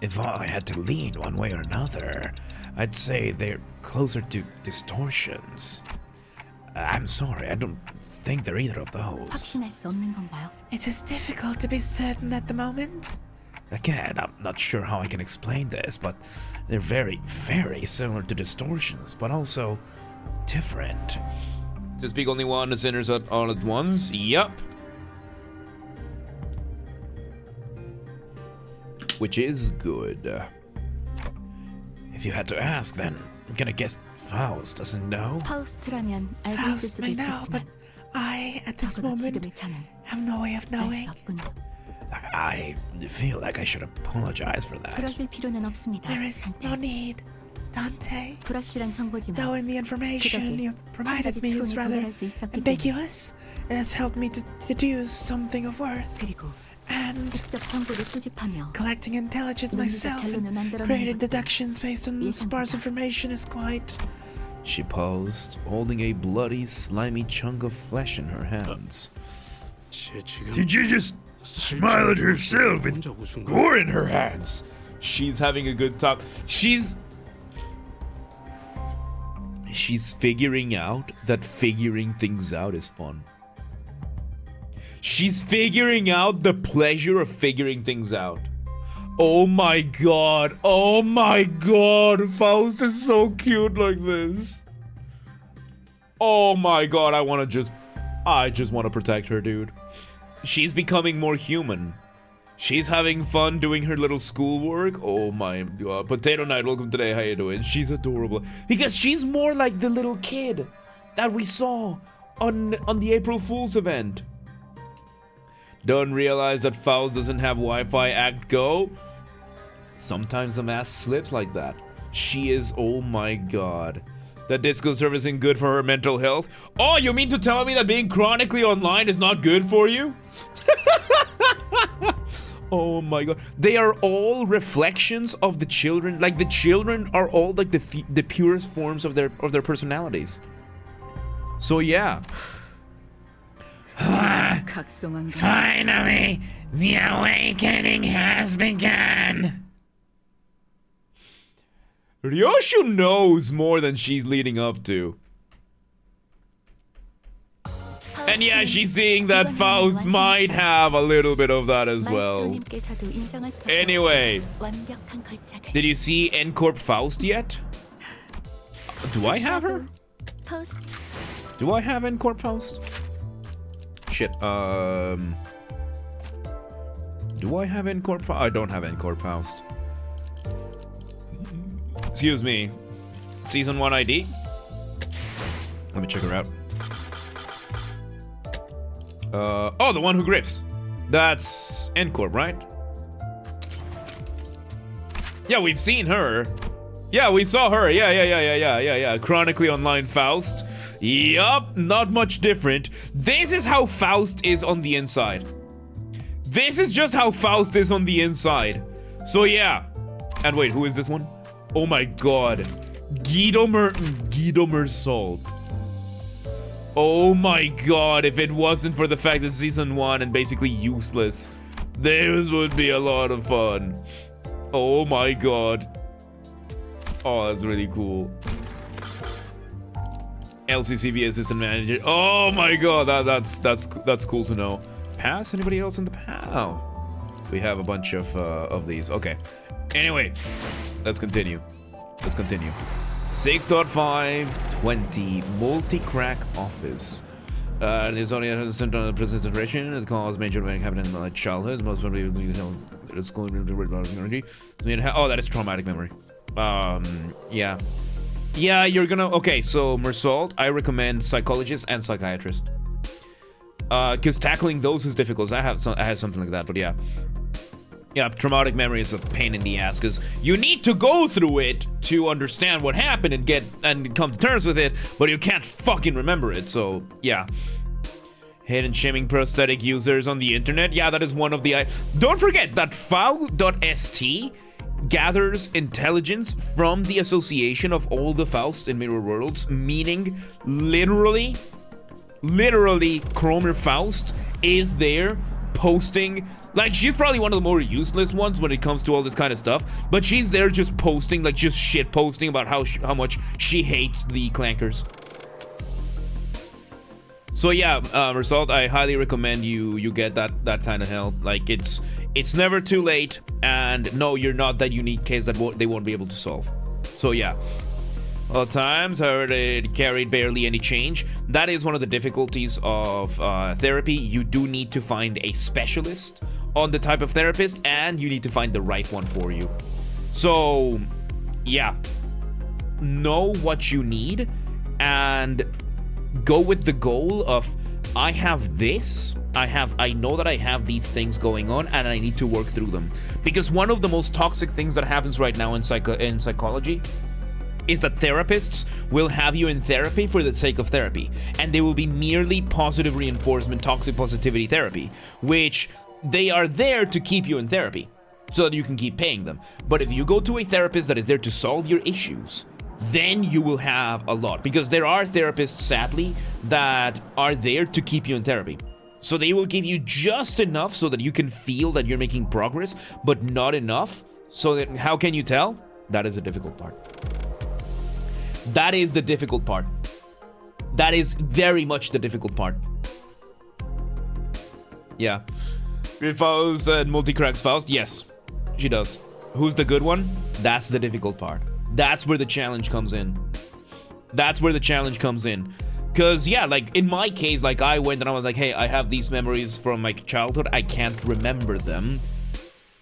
G: If I had to lean one way or another, I'd say they're closer to distortions. I'm sorry, I don't think they're either of those.
A: 확신할 수 없는 건가요?
C: It is difficult to be certain at the moment.
G: Again, I'm not sure how I can explain this, but they're very, very similar to distortions, but also different.
B: To speak only one, the sinners all at once? Yup. Which is good.
G: If you had to ask, then I'm gonna guess Faust doesn't know.
A: 파우스트라면 알고 있을
C: Faust
A: 수도
C: may know, but
A: 있겠지만
C: I, at this
A: 적어도
C: moment,
A: 지금의 저는
C: have no way of
A: 알 수
C: knowing.
A: 없군요.
G: I feel like I should apologize for that.
A: 그러실 필요는 없습니다.
C: There is no
A: 단테.
C: need, Dante.
A: 불확실한 정보지만
C: Knowing the information
A: 그덕에
C: you
A: 한
C: provided
A: 가지
C: me is
A: 추론을
C: rather
A: 도달할 수 있었기 때문에
C: ambiguous. It has helped me to deduce something of worth.
A: 그리고
C: And
A: 직접 정보를 수집하며
C: collecting intelligence myself and creating deductions based on sparse information is quite...
B: She paused, holding a bloody, slimy chunk of flesh in her hands.
H: 쟤 지금
D: Did you just smile at herself with
H: 혼자 웃은 거야?
D: gore in her hands?
B: She's having a good time. She's figuring out that figuring things out is fun. She's figuring out the pleasure of figuring things out. Oh my god. Oh my god. Faust is so cute like this. Oh my god. I just want to protect her, dude. She's becoming more human. She's having fun doing her little schoolwork. Oh my god. Potato Knight, welcome today. How you doing? She's adorable. Because she's more like the little kid that we saw on the April Fool's event. Don't realize that Faust doesn't have Wi-Fi. Act go. Sometimes the mask slips like that. She is, oh my god. That disco server isn't good for her mental health. Oh, you mean to tell me that being chronically online is not good for you? Oh my god. They are all reflections of the children. Like the children are all like the purest forms of their personalities. So yeah.
A: 각성한 게
E: Finally, the awakening has begun.
B: Ryoshu knows more than she's leading up to. And yeah, she's seeing that Faust might have a little bit of that as well.
A: 마에스트로님께서도 인정할 수
B: Anyway,
A: 완벽한 걸작을
B: did you see N-Corp Faust yet? Do I have her?
A: 파우스트
B: Do I have Encore Faust? Shit, do I have Encore Faust? I don't have Encore Faust. Excuse me. Season 1 ID? Let me check her out. Oh, the one who grips. That's Encore, right? Yeah, we've seen her. Yeah, we saw her. Yeah. Chronically Online Faust. Yup, not much different. This is how Faust is on the inside. This is just how Faust is on the inside. So yeah. And wait, who is this one? Oh my god. Guido Mersault. Oh my god, if it wasn't for the fact that season 1 and basically useless, this would be a lot of fun. Oh my god. Oh, that's really cool. LCCV assistant manager. Oh my god, that's cool to know. Pass? Anybody else in the pass? Oh, we have a bunch of these. Okay. Anyway, let's continue. 6.5 20 multi-crack office. There's only a symptom of presentation. It causes major learning happening in my childhood. Most probably, it's going to be energy. Oh, that is traumatic memory. Yeah. Yeah, you're gonna... Okay, so Mersault, I recommend psychologist and psychiatrist. Because tackling those is difficult. I had something like that, but yeah. Yeah, traumatic memory is a pain in the ass because you need to go through it to understand what happened and come to terms with it, but you can't fucking remember it, so yeah. Hidden shaming prosthetic users on the internet. Yeah, that is one of the... Don't forget that Faust.st gathers intelligence from the association of all the Fausts in Mirror Worlds, meaning literally Chromer Faust is there posting... Like, she's probably one of the more useless ones when it comes to all this kind of stuff, but she's there just posting, like, just shit posting about how much she hates the clankers. So yeah, Mersault, I highly recommend you get that kind of help. Like, it's never too late, and no, you're not that unique case that they won't be able to solve. So yeah. All times, however, it carried barely any change. That is one of the difficulties of therapy. You do need to find a specialist on the type of therapist, and you need to find the right one for you. So, yeah. Know what you need, and go with the goal of, I have this, I know that I have these things going on, and I need to work through them. Because one of the most toxic things that happens right now in psychology is that therapists will have you in therapy for the sake of therapy, and they will be merely positive reinforcement, toxic positivity therapy, which they are there to keep you in therapy so that you can keep paying them. But if you go to a therapist that is there to solve your issues, then you will have a lot, because there are therapists, sadly, that are there to keep you in therapy. So they will give you just enough so that you can feel that you're making progress, but not enough. So that, how can you tell? That is the difficult part. That is the difficult part. That is very much the difficult part. Yeah. Faust and multi-cracks Faust? Yes, she does. Who's the good one? That's the difficult part. That's where the challenge comes in. That's where the challenge comes in. Because, yeah, like, in my case, like, I went and I was like, hey, I have these memories from my childhood. I can't remember them.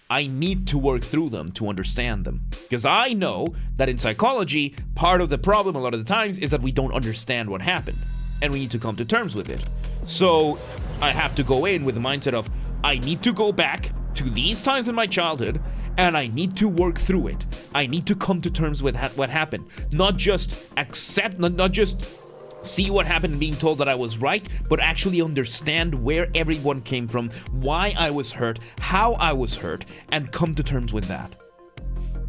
B: I need to work through them to understand them. Because I know that in psychology, part of the problem a lot of the times is that we don't understand what happened. And we need to come to terms with it. So I have to go in with the mindset of, I need to go back to these times in my childhood, and I need to work through it. I need to come to terms with what happened. Not just accept, not just see what happened and being told that I was right, but actually understand where everyone came from, why I was hurt, how I was hurt, and come to terms with that.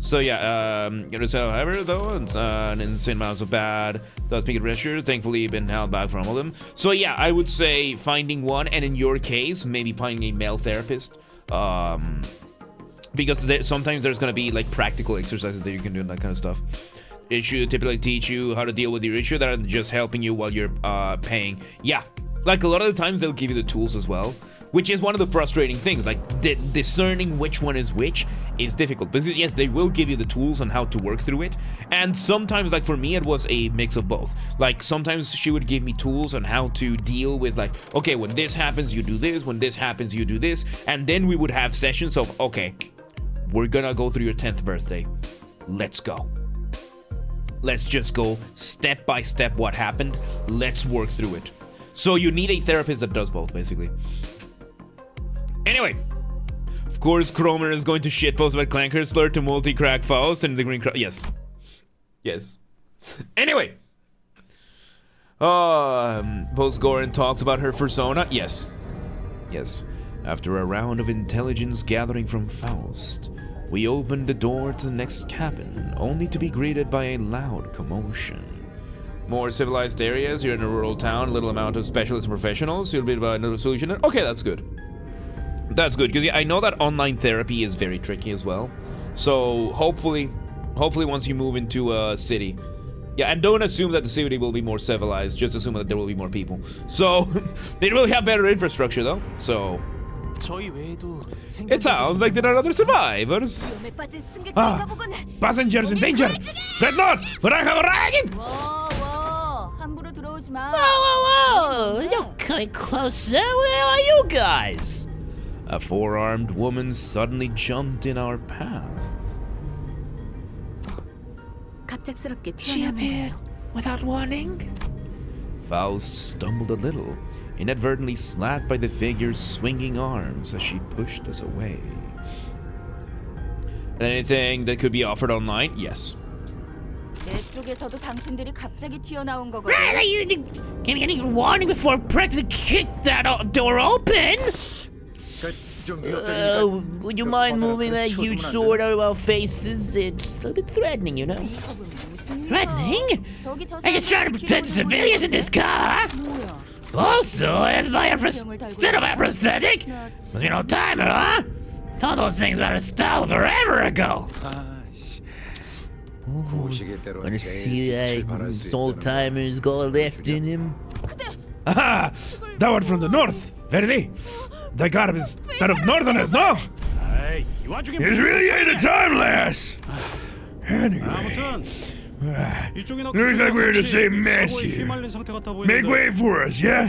B: So yeah, however, though, an insane amounts of bad does make it pressure. Thankfully, been held back from all of them. So yeah, I would say finding one, and in your case, maybe finding a male therapist. Because sometimes there's gonna be like practical exercises that you can do and that kind of stuff. It should typically teach you how to deal with your issue that are just helping you while you're paying. Yeah, like a lot of the times they'll give you the tools as well. which is one of the frustrating things. Like discerning which one is which is difficult, because yes, they will give you the tools on how to work through it, and sometimes, like for me, it was a mix of both. Like sometimes she would give me tools on how to deal with, like, okay, when this happens you do this, when this happens you do this, and then we would have sessions of, okay, we're gonna go through your 10th birthday, let's go. Let's just go step by step what happened, let's work through it. So you need a therapist that does both, basically. Anyway, of course, Cromer is going to shitpost about Clanker slur to multi-crack Faust and the green cross. Yes. Yes. Anyway. Post-Goran talks about her persona. Yes. Yes. After a round of intelligence gathering from Faust, we opened the door to the next cabin, only to be greeted by a loud commotion. More civilized areas, you're in a rural town, little amount of specialists and professionals, you'll be about another solution. Okay, that's good. That's good, because I know that online therapy is very tricky as well. So hopefully once you move into a city, yeah, and don't assume that the city will be more civilized, just assume that there will be more people. So they will have better infrastructure though, so it sounds like there are other survivors.
D: Passengers in danger! Fret not, for I have arrived!
F: Whoa! Don't come closer. Where are you guys?
B: A four-armed woman suddenly jumped in our path.
A: 갑작스럽게
C: She appeared without warning.
B: Faust stumbled a little, inadvertently slapped by the figure's swinging arms as she pushed us away. Anything that could be offered online? Yes.
I: 내 쪽에서도 당신들이 갑자기 튀어나온 거거든.
E: Right, you can get any warning before practically kick that door open?
F: Would you mind moving that huge sword out of our faces? It's a little bit threatening, you know.
E: Threatening? I just trying to protect civilians in this car. Also, instead of my prosthetic, was you know timer, huh? Thought those things were installed forever ago.
F: Wanna see that old timer's got left in him?
D: Aha! That one from the north, Verdi! The god is that of northerners, no? It's really ain't a time, lass! Anyway... looks like we're in the same mess here. Make way for us, yeah?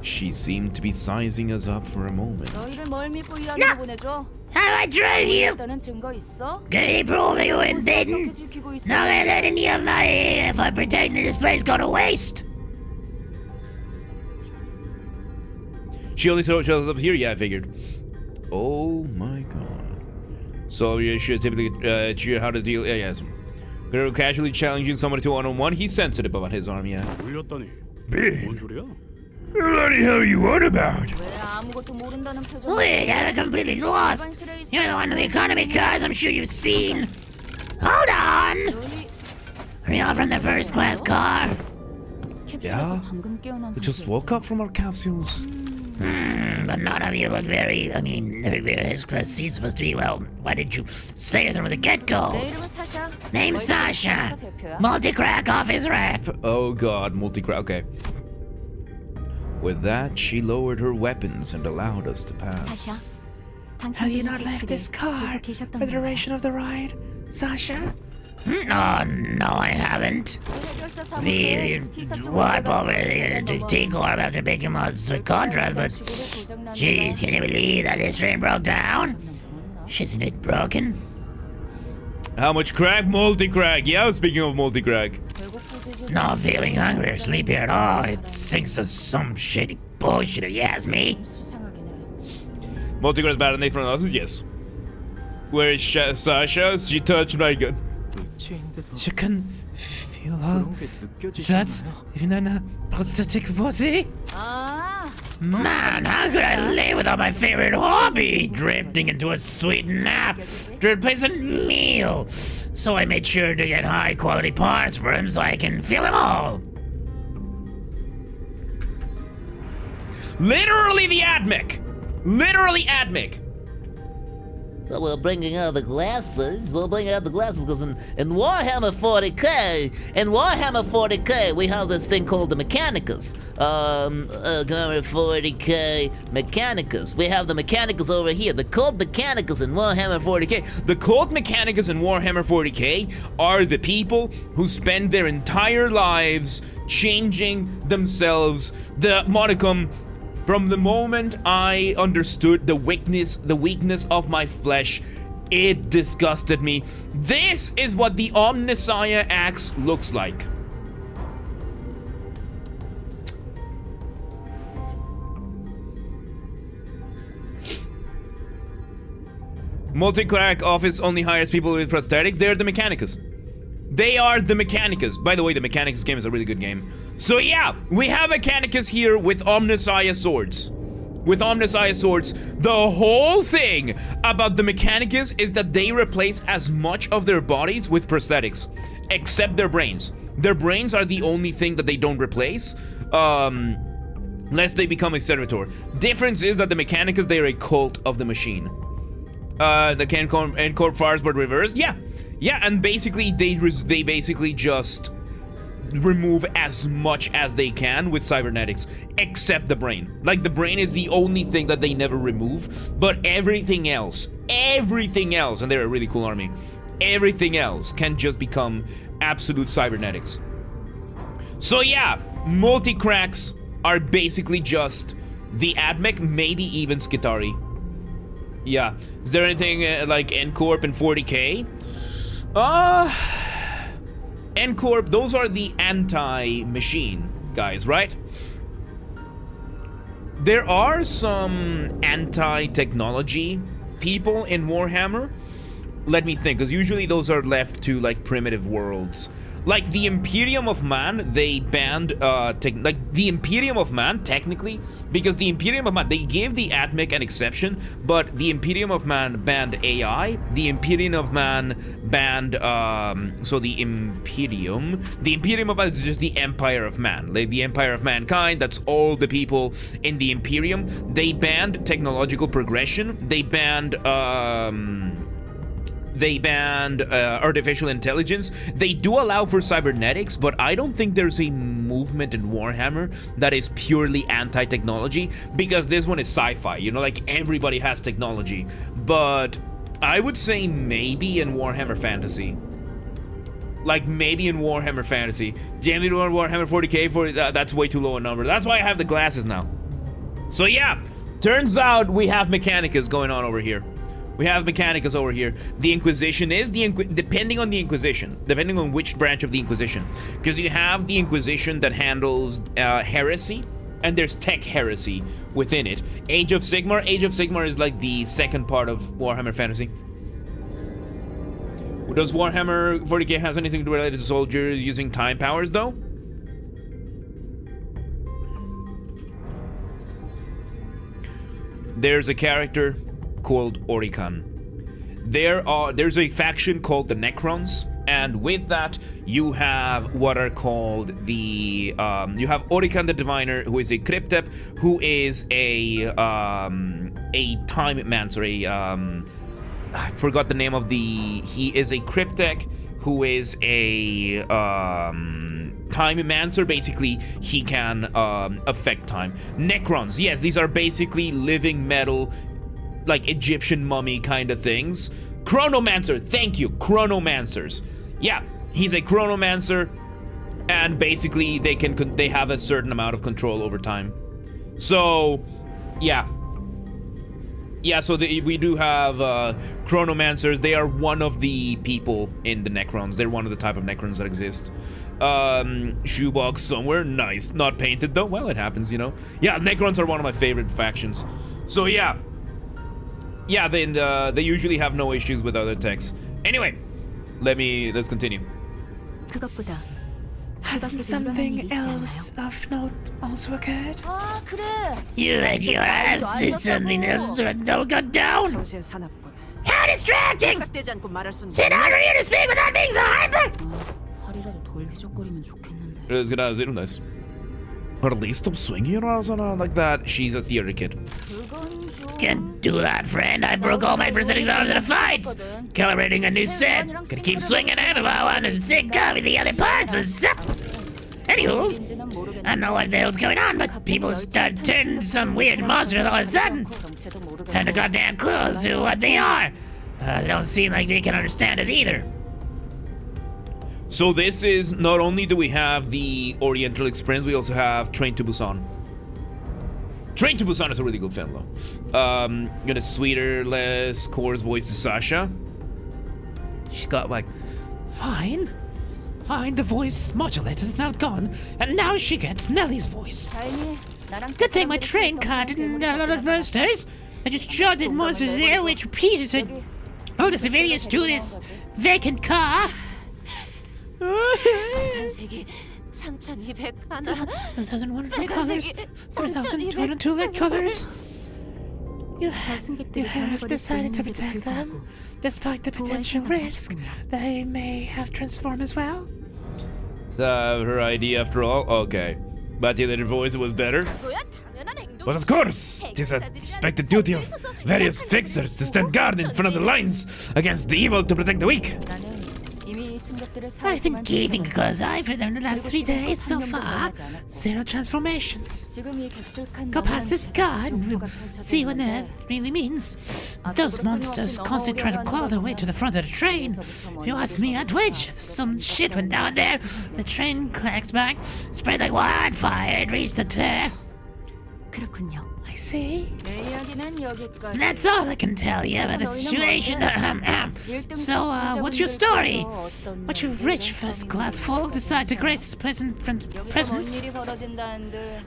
B: She seemed to be sizing us up for a moment.
I: 너희를 뭘 믿고 이 안으로 보내줘?
E: How I drive you?
I: 일단은 증거 있어?
E: Can you prove that you were bitten?
I: 어떻게 지키고 있어?
E: Not gonna let any of my effort protecting this place go to waste.
B: She only shows up here? Yeah, I figured. Oh my god. So you should typically cheer how to deal. Yeah, yes. Girl casually challenging someone to one-on-one. He's sensitive about his arm, yeah.
D: Big. Bloody hell you on about?
I: 왜 아무것도 모른다는 표정?
E: We got completely lost. You're the one in the economy cars I'm sure you've seen. Hold on. We're all from the first class car.
B: Yeah?
A: 방금 깨어난
B: We just woke up from our capsules.
E: But none of you look very, his class seat's supposed to be, well, why didn't you say it from the get-go?
I: 내 이름은 사샤.
E: Name's Sasha. Multi-crack office rep.
B: Oh god, multi-crack. Okay. With that, she lowered her weapons and allowed us to pass.
A: 사샤,
C: Have you not left this car for the duration of the ride, Sasha?
E: Oh, no, I haven't. We wipe over the tinkle about to make him a contract, but jeez, can you believe that this train broke down? Isn't it broken?
B: How much crack? Multi-crack. Yeah, speaking of multi-crack.
E: Not feeling hungry or sleepy at all. It thinks of some shitty bullshit if you ask me.
B: Multi-crack is better than from us? Yes. Where is Sasha? She touched my gun.
F: You can feel all that even in a prosthetic body?
E: Man, how could I live without my favorite hobby? Drifting into a sweet nap to replace a meal. So I made sure to get high quality parts for him so I can feel them all.
B: Literally the admic. Literally admic.
F: So we're bringing out the glasses. We're bringing out the glasses because in Warhammer 40k, we have this thing called the Mechanicus. Warhammer 40k Mechanicus. We have the Mechanicus over here. The Cult Mechanicus in Warhammer 40k.
B: The Cult Mechanicus in Warhammer 40k are the people who spend their entire lives changing themselves. The monicum, from the moment I understood the weakness of my flesh, it disgusted me. This is what the Omnissiah axe looks like. Multi-crack office only hires people with prosthetics. They're the Mechanicus. They are the Mechanicus. By the way, the Mechanicus game is a really good game. So yeah, we have Mechanicus here with Omnissiah swords. With Omnissiah swords, the whole thing about the Mechanicus is that they replace as much of their bodies with prosthetics, except their brains. Their brains are the only thing that they don't replace, lest they become a servitor. Difference is that the Mechanicus, they are a cult of the machine. The N-Corp fires but reversed. Yeah, and basically they basically just remove as much as they can with cybernetics, except the brain. Like, the brain is the only thing that they never remove, but everything else, and they're a really cool army, everything else can just become absolute cybernetics. So yeah, multi-cracks are basically just the AdMech, maybe even Skitari. Yeah. Is there anything like N-Corp and 40k? N-Corp, those are the anti-machine guys, right? There are some anti-technology people in Warhammer. Let me think, because usually those are left to, like, primitive worlds. Like, the Imperium of Man, they banned, the Imperium of Man, technically, because the Imperium of Man, they gave the AdMech an exception, but the Imperium of Man banned AI, the Imperium of Man banned, the Imperium of Man is just the Empire of Man, like, the Empire of Mankind, that's all the people in the Imperium. They banned technological progression, they banned artificial intelligence. They do allow for cybernetics, but I don't think there's a movement in Warhammer that is purely anti-technology, because this one is sci-fi, you know, like, everybody has technology. But I would say maybe in Warhammer Fantasy. Like, maybe in Warhammer Fantasy. Jamie, Warhammer 40k, that's way too low a number. That's why I have the glasses now. So yeah, turns out we have Mechanicus going on over here. We have Mechanicus over here. The Inquisition is depending on the Inquisition, depending on which branch of the Inquisition, because you have the Inquisition that handles heresy, and there's tech heresy within it. Age of Sigmar is like the second part of Warhammer Fantasy. Does Warhammer 40k has anything related to soldiers using time powers though? There's a character called Orikan. There's a faction called the Necrons, and with that you have what are called the you have Orikan the Diviner, who is a Cryptep, who is a time mancer, I forgot the name of he is a Cryptek who is a time mancer. Basically, he can affect time. Necrons, yes, these are basically living metal, like Egyptian mummy kind of things. Chronomancer, thank you, Chronomancers. Yeah, he's a Chronomancer, and basically they have a certain amount of control over time. So, yeah. Yeah, so we do have Chronomancers. They are one of the people in the Necrons. They're one of the type of Necrons that exist. Shoebox somewhere, nice. Not painted though, well, it happens, you know. Yeah, Necrons are one of my favorite factions. So yeah. Yeah, they usually have no issues with other techs. Anyway, let's continue.
A: 그것보다
C: Hasn't something else of note also occurred?
I: 아, 그래.
E: You and your ass is something else that don't go down.
H: 정신 사납군.
E: How distracting!
H: 싹대지 않고 말할 수는
E: Sit down for you to speak without being so hyper!
A: 팔이라도 덜 휘적거리면 좋겠는데.
B: It's gonna zero nice. Or at least stop swinging around like that. She's a theater kid.
I: 그건 좀 Can't do that, friend. I broke all my prosthetics arms in a fight. Calibrating a new set. Gonna keep swinging them if I want to sick copy the other parts. Anywho, I don't know what the hell's going on, but people start turning some weird monsters all of a sudden. And a goddamn clue as to what they are. They don't seem like they can understand us either.
B: So this is, not only do we have the Oriental Express, we also have Train to Busan. Train to Busan is a really good film, though. Got a sweeter, less coarse voice to Sasha. She's got like,
E: Fine. The voice modulator is now gone, and now she gets Nellie's voice. Good thing my train car didn't have a lot of monsters. I just shorted monsters there, which pieces and all the civilians to this vacant car. 1,100 colors, 4,202 lit colors.
C: You have decided to protect them, despite the potential risk they may have transformed as well.
B: her idea after all? Okay. But the other voice was better?
D: But of course, it is a expected duty of various fixers to stand guard in front of the lines against the evil to protect the weak.
E: I've been keeping a close eye for them the last 3 days so far. 0 transformations. Go past this guard and see what that really means. Those monsters constantly try to claw their way to the front of the train. If you ask me, I twitch. Some shit went down there. The train clacks back, spread like wildfire, and reached the tear.
A: 그렇군요.
C: I see.
E: That's all I can tell you about the situation. So, what's your story? What you rich first-class folk decide to grace this pleasant presence?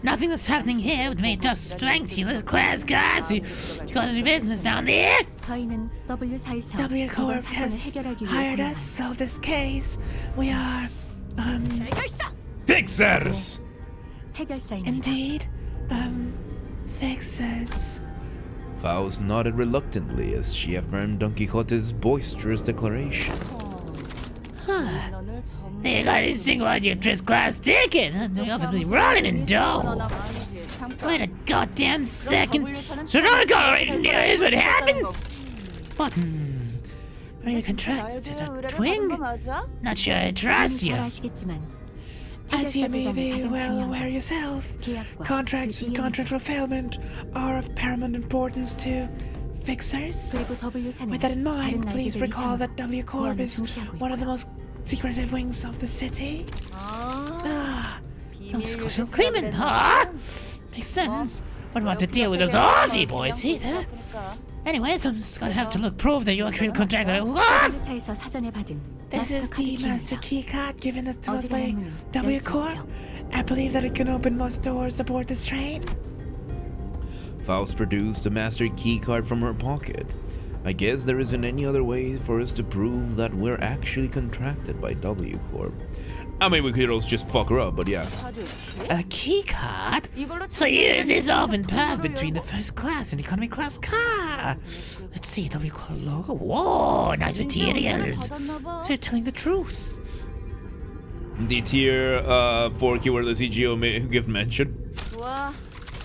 E: Nothing that's happening here would make us strength, you class guys. You got any business down there?
A: 저희는 W4에서
C: W Corp has hired us to solve this case. We are,
D: Fixers!
A: 해결사입니다.
C: indeed, fixers.
G: Faust nodded reluctantly as she affirmed Don Quixote's boisterous declaration.
I: They got a single on your first class ticket. The office be rolling in dough. Wait a goddamn second. So not tolerating is what happened?
E: What? Are you contracted to a twin?
I: Not sure I trust
A: 잘
I: you.
A: 아시겠지만
C: As you may be
A: 가장
C: well
A: 중요한
C: aware yourself,
A: 계약과
C: contracts and contract fulfillment are of paramount importance to fixers.
A: 그리고 W사는
C: With that in mind,
A: 다른
C: please
A: 날개들
C: recall
A: 이상
C: that W Corp
A: 보안을
C: is
A: 중시하고
C: one of the
A: 있고요.
C: most secretive wings of the city.
E: No discussion claimant, huh? Makes sense. Wouldn't want to deal with those Aussie boys either. Anyways, I'm just gonna have to look prove that you're actually contracted.
A: W사에서 사전에 받은
C: This is the master
A: 마스터
C: key card given us to us by
A: 어지간한 문은
C: W
A: 열 수
C: Corp.
A: 없죠.
C: I believe that it can open most doors aboard this train.
G: Faust produced a master key card from her pocket. I guess there isn't any other way for us to prove that we're actually contracted by W Corp.
B: I mean, we could also just fuck her up, but yeah.
E: A key card? So use this open path between the first class and economy class car. Let's see, W Corp logo. Whoa, nice materials. So you're telling the truth.
B: The tier 4 keywordless EGO gift mentioned.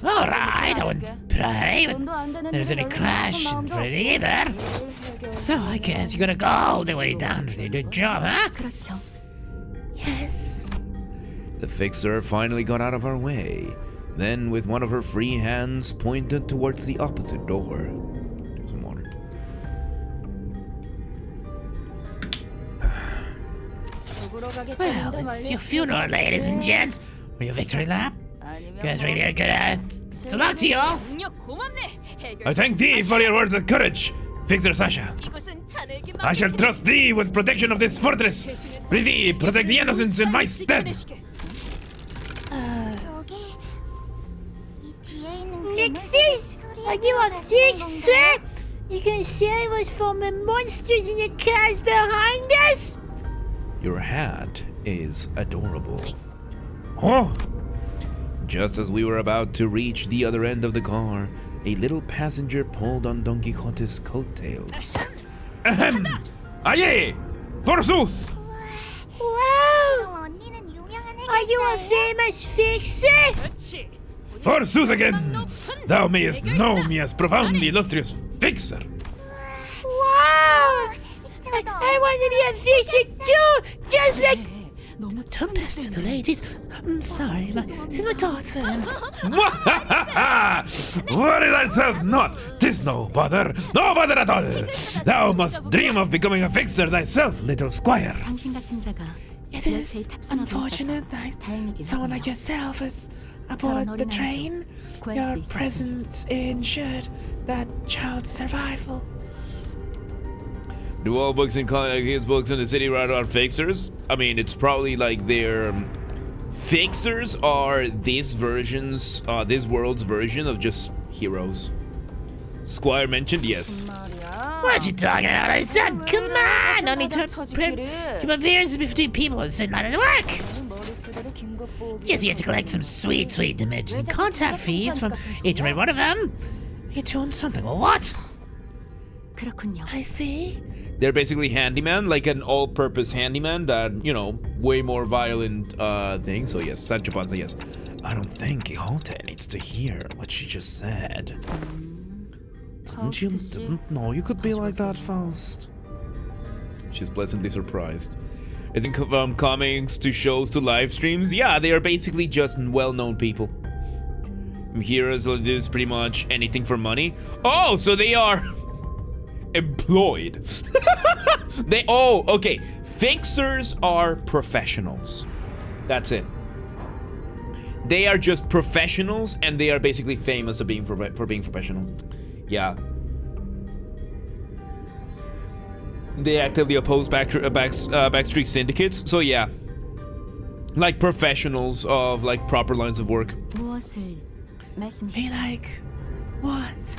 E: Alright, I wouldn't pray, but there's any clash for it either. So I guess you're gonna go all the way down to do your job, huh?
A: 그렇죠.
C: Yes.
G: The fixer finally got out of our way, then with one of her free hands pointed towards the opposite door. Do some water.
E: Well, it's your funeral, ladies and gents. Or your victory lap. You guys really are good. So luck to you all.
D: I thank thee for your words of courage, Fixer Sasha. I shall trust thee with protection of this fortress. Prithee, protect the innocents in my stead.
I: Nixis, are you on stage, sir? You can save us from the monsters in the cars behind us?
G: Your hat is adorable.
D: Oh,
G: Just as we were about to reach the other end of the car, a little passenger pulled on Don Quixote's coattails.
D: ahem. Aye, forsooth.
I: Wow! Are you a famous fixer?
D: Forsooth again! Thou mayest know me as profoundly illustrious Fixer.
I: Wow! I want to be a fixer too, just like. Don't pass to the ladies. I'm sorry, this is my daughter.
D: Worry thyself not. 'Tis no bother at all. Thou must dream of becoming a fixer thyself, little squire.
A: 당신 같은 자가
C: It is unfortunate that someone like yourself is aboard the train. Your presence ensured that child's survival.
B: Do all books in his books in the city write about fixers? I mean, it's probably like their fixers are this world's version of just heroes. Squire mentioned, yes.
I: What you talking about? I said, come on! No need to keep appearances between people and sit not at work. Just here to collect some sweet images and contact fees from each and every one of them. You're doing something, well, what?
A: 그렇군요.
C: I see.
B: They're basically handyman, like an all-purpose handyman that, you know, way more violent thing. So yes, Sancho Panza, yes.
G: I don't think Quixote needs to hear what she just said. Didn't know you could be like that, Faust.
B: She's pleasantly surprised. I think comics to shows to live streams, yeah, they are basically just well-known people. Heroes will do pretty much anything for money. Oh, so they are employed. Okay. Fixers are professionals. That's it. They are just professionals, and they are basically famous for being professional. Yeah. They actively oppose backstreet syndicates. So yeah, like professionals of like proper lines of work.
A: 무엇을
C: Be
A: 말씀이시죠?
C: like, what?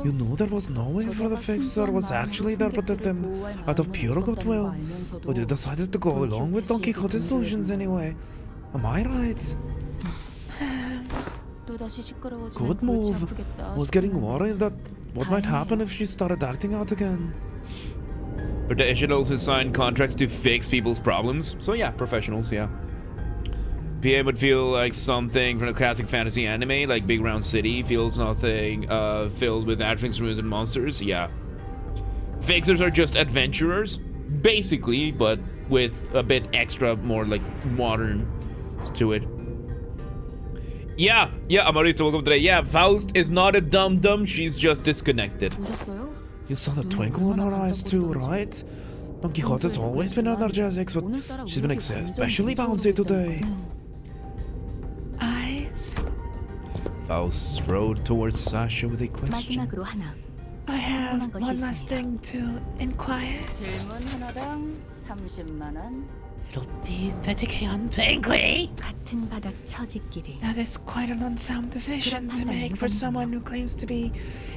G: You know there was no way for the fixer was actually there but that them out of pure goodwill. But you decided to go along with Don Quixote's solutions anyway. Am I right? Good move. Was getting worried that what might happen if she started acting out again.
B: Professionals who sign contracts to fix people's problems. So yeah, professionals, yeah. PM would feel like something from a classic fantasy anime, like Big Round City feels nothing filled with adventures, ruins, and monsters. Yeah. Fixers are just adventurers, basically, but with a bit extra, more like modern to it. Yeah, Amarista, welcome today. Yeah, Faust is not a dum-dum, she's just disconnected.
G: You saw the twinkle in her eyes too, right? Don Quixote's always been energetic, but she's been especially bouncy today.
C: Eyes?
B: Faust strode towards Sasha with a question.
A: 마지막으로 하나.
C: I have one last thing to inquire.
J: 질문 하나당 30만 원.
I: It'll be 30k on banquet.
A: 같은 바닥 처지끼리.
C: That is quite an unsound decision to make for someone who claims to be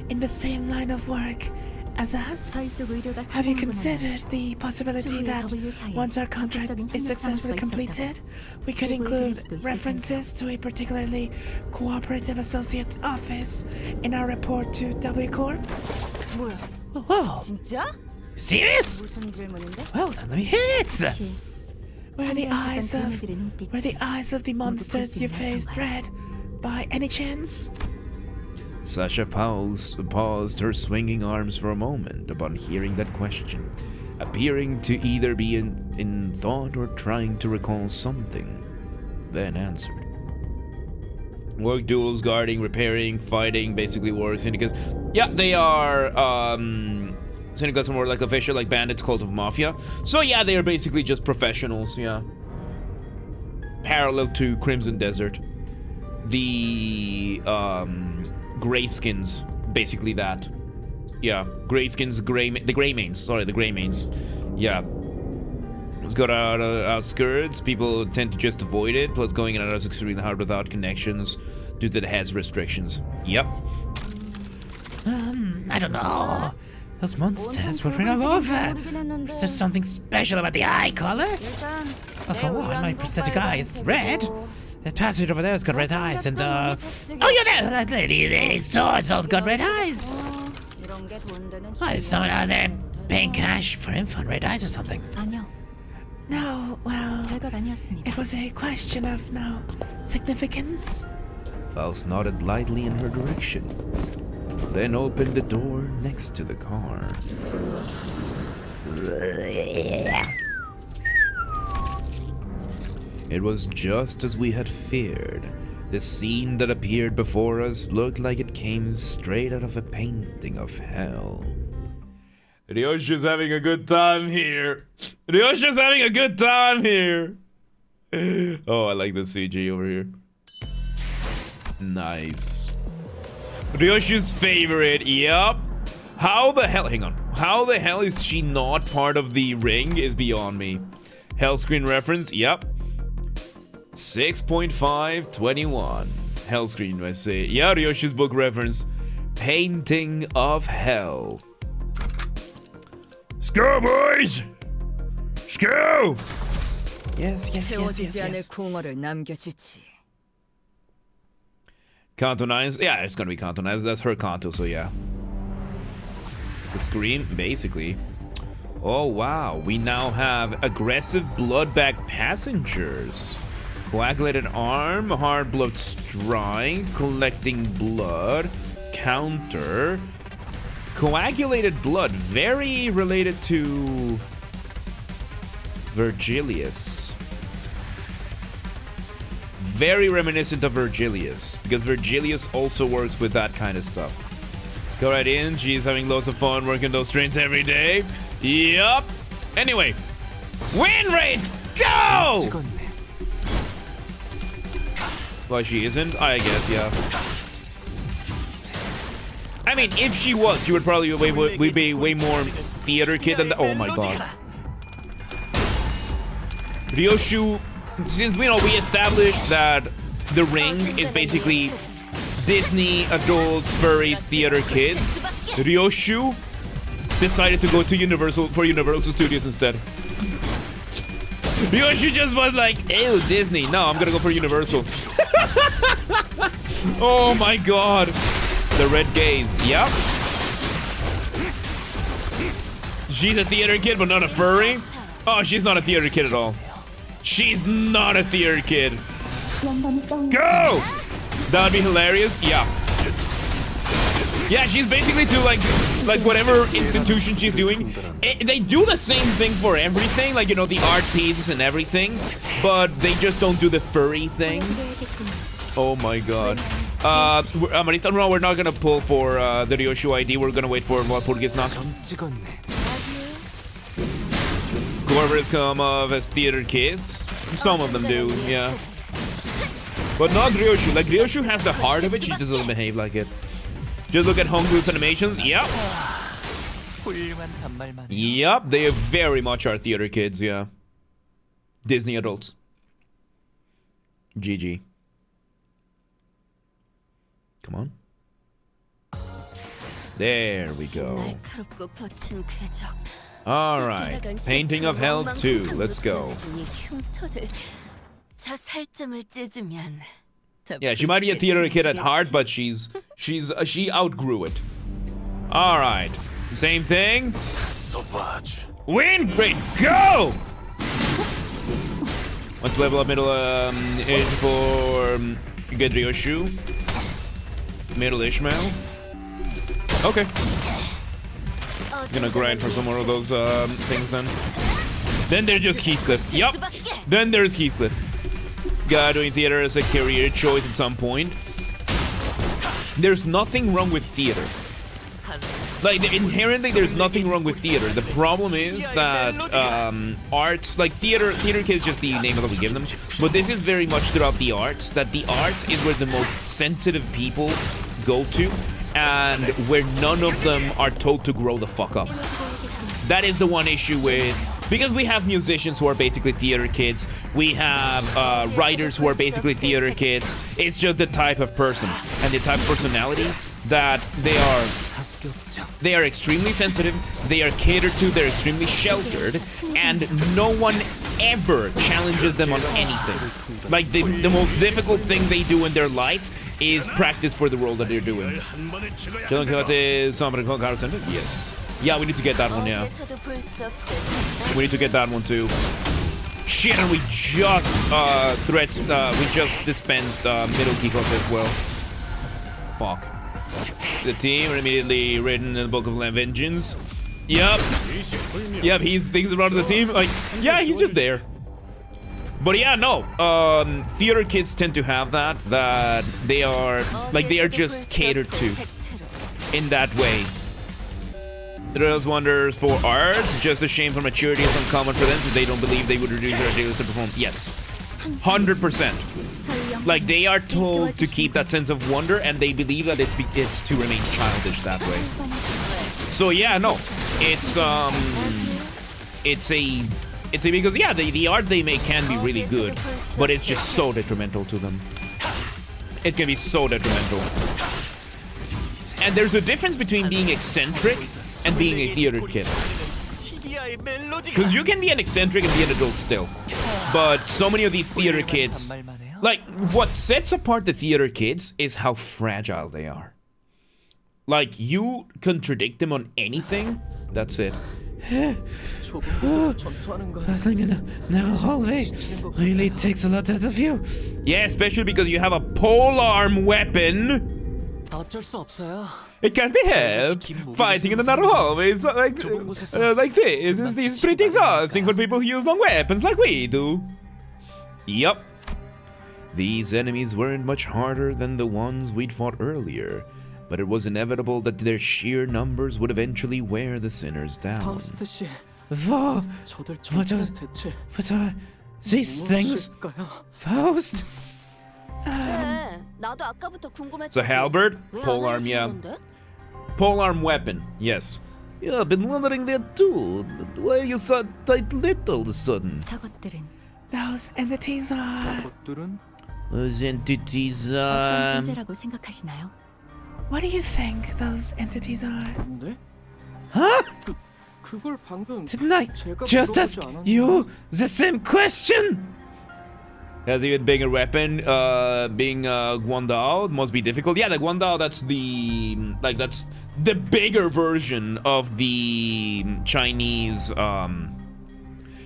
C: in the same line of work as us.
A: 저희 쪽 의료가
C: Have you
A: 성공하고
C: considered the possibility that once our contract is successfully completed, we could include references to a particularly cooperative associate office in our report to W Corp?
J: 뭐야?
C: Whoa!
J: 진짜?
I: Serious?
J: 무슨 질문인데?
I: Well, then let me hear it.
A: 혹시
C: Were the
A: 참여하셨던 그녀들의
C: were the
A: 눈빛이
C: eyes of the monsters you faced red by any chance?
B: Sasha paused her swinging arms for a moment upon hearing that question, appearing to either be in thought or trying to recall something, then answered. Work, duels, guarding, repairing, fighting, basically war syndicates. Yeah, they are, syndicates are more like official, like bandits, cult of mafia. So yeah, they are basically just professionals, yeah. Parallel to Crimson Desert. The, Greyskins, basically that. Yeah, Greyskins, the Greymanes. Yeah. It's got outskirts, people tend to just avoid it, plus going in and out is extremely hard without connections due to the heads restrictions. Yep.
I: I don't know. Those monsters were pretty all over. Is there something special about the eye color? Well, for one, my prosthetic eye is red. That passage over there has got red eyes, and oh, you're there! That lady, the sword's all got red eyes. Why is someone out there paying cash for info on red eyes or something?
A: 아니요.
C: No, well,
A: 별것 아니었습니다.
C: it was a question of no significance.
G: Faust nodded lightly in her direction, then opened the door next to the car. It was just as we had feared. The scene that appeared before us looked like it came straight out of a painting of hell.
B: Ryoshi's having a good time here. Ryoshi's having a good time here. Oh, I like the CG over here. Nice. Ryoshi's favorite. Yup. How the hell? Hang on. How the hell is she not part of the ring is beyond me. Hell screen reference. Yup. 6.521. Hell screen, I say. Yeah, Ryoshi's book reference. Painting of Hell.
D: Let's go, boys! Let's go!
C: Yes.
J: 공허를 남겨주지.
B: Kanto 9. Yeah, it's gonna be Kanto 9. That's her Kanto, so yeah. The screen, basically. Oh, wow. We now have aggressive blood-bag passengers. Coagulated arm, hard blood strike, collecting blood, counter. Coagulated blood, very related to Virgilius. Very reminiscent of Virgilius, because Virgilius also works with that kind of stuff. Go right in, she's having loads of fun working those trains every day. Yup. Anyway, win rate, go! Why she isn't? I guess, yeah. I mean, if she was, she would probably be way more theater kid than that. Oh my god. Ryoshu, since we established that the ring is basically Disney, adults, furries, theater kids, Ryoshu decided to go to Universal Studios instead. Ryoshu just was like, ew, Disney. No, I'm gonna go for Universal. Oh my god. The red gaze. Yep. She's a theater kid, but not a furry. Oh, she's not a theater kid at all. She's not a theater kid. Go! That would be hilarious. Yeah. Yeah, she's basically to like whatever institution she's doing. They do the same thing for everything, like, you know, the art pieces and everything, but they just don't do the furry thing. Oh my god. Marista, no, we're not gonna pull for the Ryoshu ID. We're gonna wait for Walpurgis Nas. Corvers come off as theater kids. Some of them do, yeah. But not Ryoshu. Like, Ryoshu has the heart of it, she just doesn't behave like it. Just look at Honggu's animations. Yep. Yep, they very much are theater kids, yeah. Disney adults. GG. Come on. There we go. Alright. Painting of Hell 2. Let's go. Yeah, she might be a theater kid at heart, but she outgrew it. Alright. Same thing. Win rate, go! Let's level up middle is for get Ryoshu. Middle Ishmael. Okay. Gonna grind for some more of those things then. Then there's just Heathcliff. Yup. Then there's Heathcliff. Guy doing theater as a career choice at some point. There's nothing wrong with theater. Like, inherently, there's nothing wrong with theater. The problem is that arts, like theater kids, just the name that we give them. But this is very much throughout the arts, that the arts is where the most sensitive people go to, and where none of them are told to grow the fuck up. That is the one issue with, because we have musicians who are basically theater kids, we have writers who are basically theater kids. It's just the type of person and the type of personality that they are extremely sensitive, they are catered to, they're extremely sheltered, and no one ever challenges them on anything. Like, the most difficult thing they do in their life is practice for the role that they're doing. Yes. Yeah, we need to get that one, yeah. We need to get that one too. Shit, and we just dispensed middle key hook as well. Fuck. The team are immediately written in the Book of Vengeance. Yep, he's thinks about the team. Like, yeah, he's just there. But yeah, no. Theater kids tend to have that they are just catered to in that way. It does wonders for art. Just a shame for maturity is uncommon for them, so they don't believe they would reduce their ability to perform. Yes, 100%. Like, they are told to keep that sense of wonder, and they believe that it's to remain childish that way. So yeah, no, it's because yeah, the art they make can be really good, but it's just so detrimental to them. It can be so detrimental. And there's a difference between being eccentric and being a theater kid. Because you can be an eccentric and be an adult still. But so many of these theater kids, like, what sets apart the theater kids is how fragile they are. Like, you contradict them on anything, that's it.
I: Battling in a narrow hallway really takes a lot out of you.
B: Yeah, especially because you have a polearm weapon. It can't be helped. Fighting in the narrow hallways like this is pretty exhausting for people who use long weapons like we do. Yup. These enemies weren't much harder than the ones we'd fought earlier, but it was inevitable that their sheer numbers would eventually wear the sinners down.
I: What are these things? Faust?
B: It's a halberd? Polearm, yeah. Polearm weapon, yes.
G: Yeah, I've been wondering that too. Why are you so tight-lipped all of a sudden?
C: Those entities are...
F: Those entities
C: What do you think those entities are?
I: Huh? Didn't I just ask you the same question?
B: Has an even bigger weapon, being Guandao must be difficult. Yeah, the Guandao, that's the bigger version of the Chinese,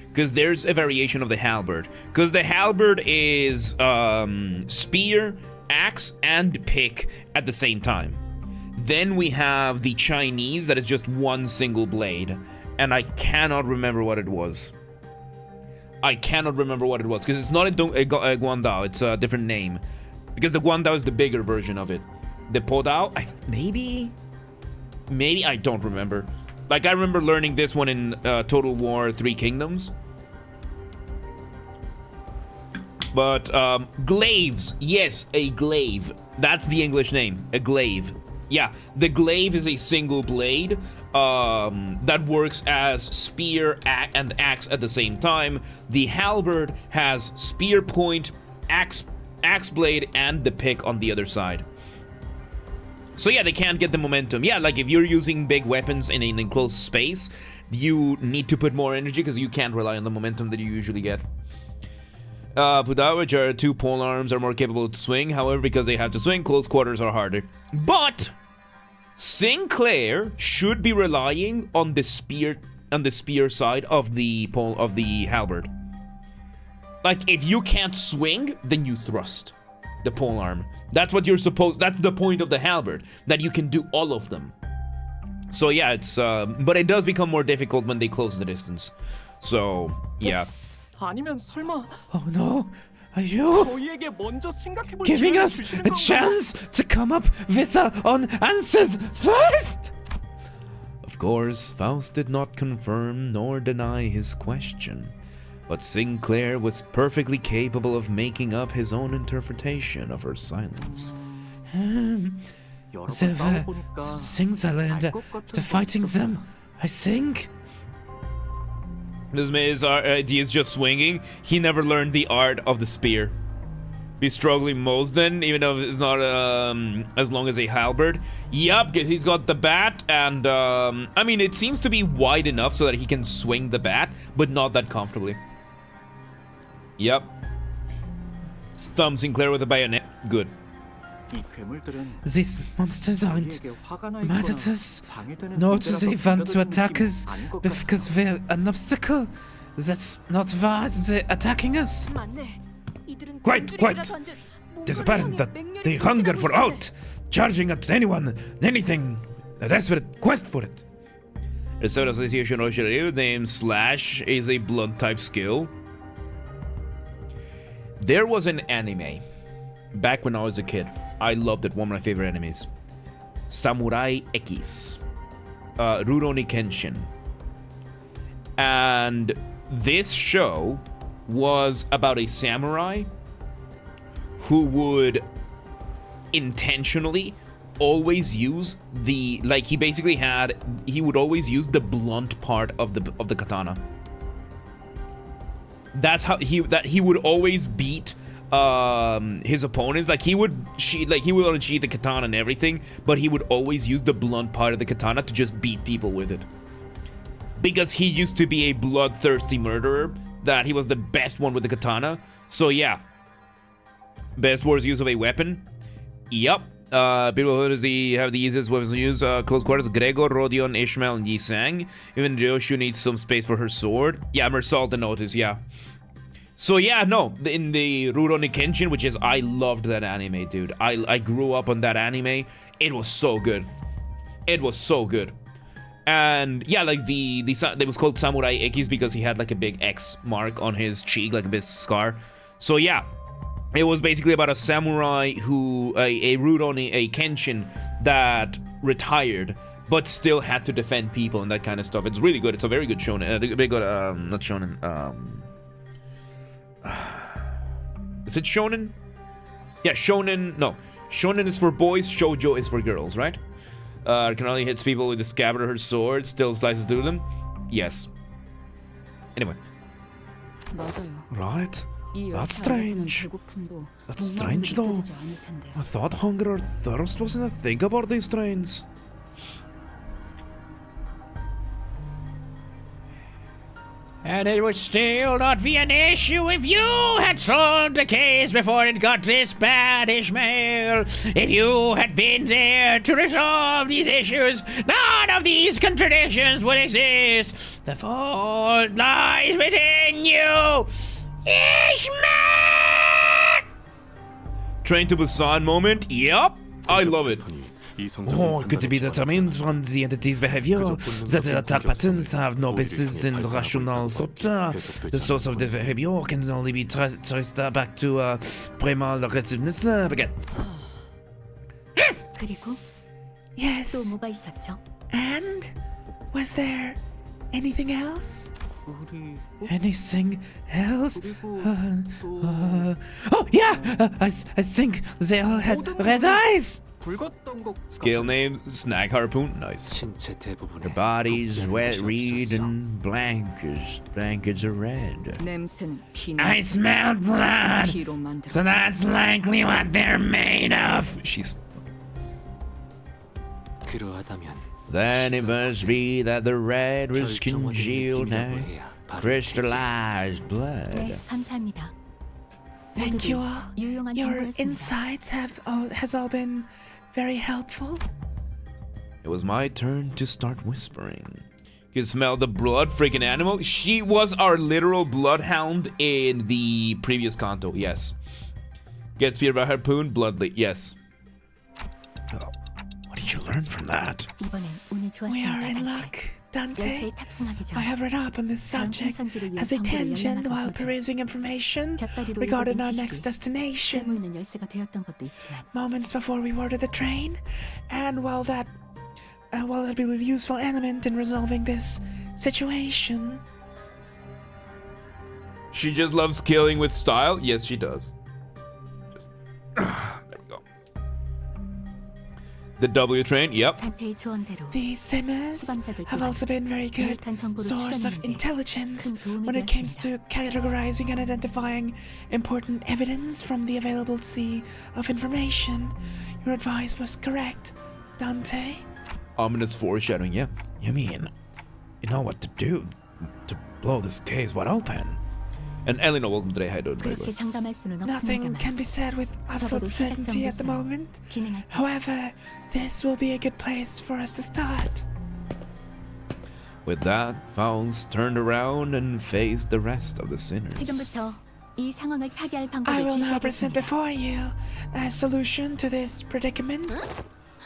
B: because there's a variation of the halberd. Because the halberd is spear, axe, and pick at the same time. Then we have the Chinese that is just one single blade, and I cannot remember what it was. Because it's not a Guandao, it's a different name. Because the Guandao is the bigger version of it. The Podao, maybe I don't remember. Like, I remember learning this one in Total War 3 Kingdoms. But, glaives, yes, a glaive. That's the English name, a glaive. Yeah, the glaive is a single blade that works as spear and axe at the same time. The halberd has spear point, axe blade, and the pick on the other side. So yeah, they can't get the momentum. Yeah, like if you're using big weapons in an enclosed space, you need to put more energy because you can't rely on the momentum that you usually get. Pudao, which are two polearms, are more capable to swing. However, because they have to swing, close quarters are harder. But Sinclair should be relying on the spear side of the halberd. Like, if you can't swing, then you thrust the polearm. That's what you're supposed. That's the point of the halberd, that you can do all of them. So yeah, it's but it does become more difficult when they close the distance. So yeah.
I: Oh no, are you giving us a chance to come up with our own answers first?
G: Of course, Faust did not confirm nor deny his question, but Sinclair was perfectly capable of making up his own interpretation of her silence.
I: Some things I learned after fighting them, I think.
B: This man's idea is just swinging. He never learned the art of the spear. Be struggling most then, even though it's not as long as a halberd. Yup, he's got the bat, and I mean, it seems to be wide enough so that he can swing the bat, but not that comfortably. Yup. Thumb Sinclair with a bayonet. Good.
I: These monsters aren't mad at us, nor do they want to attack us because we're an obstacle. That's not why they're attacking us.
D: Quite. It is apparent that they hunger for out, charging at anyone, anything, a desperate quest for it.
B: The Sound Association Roshirayu named Slash is a blood type skill. There was an anime back when I was a kid. I loved it, one of my favorite animes. Samurai X. Rurouni Kenshin. And this show was about a samurai who would intentionally always use the, like, he would always use the blunt part of the katana. That's how he would always beat his opponents. Like he would unsheath the katana and everything, but he would always use the blunt part of the katana to just beat people with it. Because he used to be a bloodthirsty murderer, that he was the best one with the katana. So yeah, best war's use of a weapon. Yup. People who have the easiest weapons to use, close quarters, Gregor, Rodion, Ishmael, and Yisang. Even Ryoshu needs some space for her sword. Yeah, Mersault and Otis, yeah. So yeah, no, in the Rurouni Kenshin, which is, I loved that anime, dude. I grew up on that anime. It was so good. It was so good. And yeah, like it was called Samurai X because he had like a big X mark on his cheek, like a big scar. So yeah, it was basically about a samurai who, a Rurouni, a Kenshin that retired, but still had to defend people and that kind of stuff. It's really good. It's a very good shonen. Very good, not shonen. Is it shonen? Yeah, shonen. No, shonen is for boys. Shoujo is for girls, right? Can only hits people with the scabbard of her sword. Still slices through them. Yes. Anyway.
D: Right. That's strange. That's strange though. I thought hunger or thirst wasn't a thing aboard these trains.
E: And it would still not be an issue if you had solved the case before it got this bad, Ishmael. If you had been there to resolve these issues, none of these contradictions would exist. The fault lies within you, Ishmael!
B: Train to Busan moment? Yup, I love it.
D: Oh, it could be determined from the entity's behavior that the attack patterns have no basis in rational thought. The source of the behavior can only be traced back to primal aggressiveness. Again.
A: 그리고 또
C: Yes.
A: 뭐가 있었죠?
C: And was there anything else?
I: Anything else? Oh yeah! I think they all had red eyes!
B: Scale name, Snag Harpoon, nice. Her body's wet, red, and blankets are red.
J: 냄새는 피나.
I: I smelled blood!
J: 피로 만들어.
I: So that's likely what they're made of!
B: She's...
H: 그러하다면
B: Then it must be that the red was congealed now. Crystallized
A: 네,
B: blood.
A: 감사합니다.
C: Thank you all.
A: 유용한
C: Your
A: 정보였습니다.
C: insights has all been very helpful.
B: It was my turn to start whispering. You can smell the blood, freaking animal. She was our literal bloodhound in the previous Kanto, yes. Gets feared by harpoon, bloodly, yes.
D: What did you learn from that?
A: 이번엔 운이
C: We are
A: 좋았습니다,
C: in
A: 단테.
C: luck, Dante.
A: 열차에 탑승하기 전
C: I have read up on this subject as a tangent while perusing information
A: 곁다리로
C: regarding our
A: 읽어둔
C: next
A: 지식이
C: destination.
A: 쓸모 있는 열쇠가 되었던 것도 있지만
C: Moments before we boarded the train, and while that'll be a useful element in resolving this situation.
B: She just loves killing with style? Yes, she does. Just... there we go. The W train, yep.
A: 단테의 조언대로
C: The simmers
A: 수감자들
C: have
A: 또한
C: also been very good
A: 유익한 정보를
C: source of
A: 추려내는데
C: intelligence
A: 큰 도움이
C: when it comes
A: 되었습니다.
C: to categorizing and identifying important evidence from the available sea of information. Your advice was correct, Dante.
B: Ominous foreshadowing, yeah.
D: You mean, you know what to do to blow this case wide open?
B: And Elena, welcome today. How you doing?
A: 그렇게 장담할 수는
C: Nothing
A: 없습니다만
C: can be said with absolute
A: 적어도 시작
C: certainty at the
A: 정도선
C: moment.
A: 기능할 테죠.
C: However, this will be a good place for us to start.
B: With that, Faust turned around and faced the rest of the sinners.
A: 지금부터 이 상황을 타개할
C: I
A: 방법을
C: will now present
A: 제시하겠습니다.
C: before you a solution to this predicament.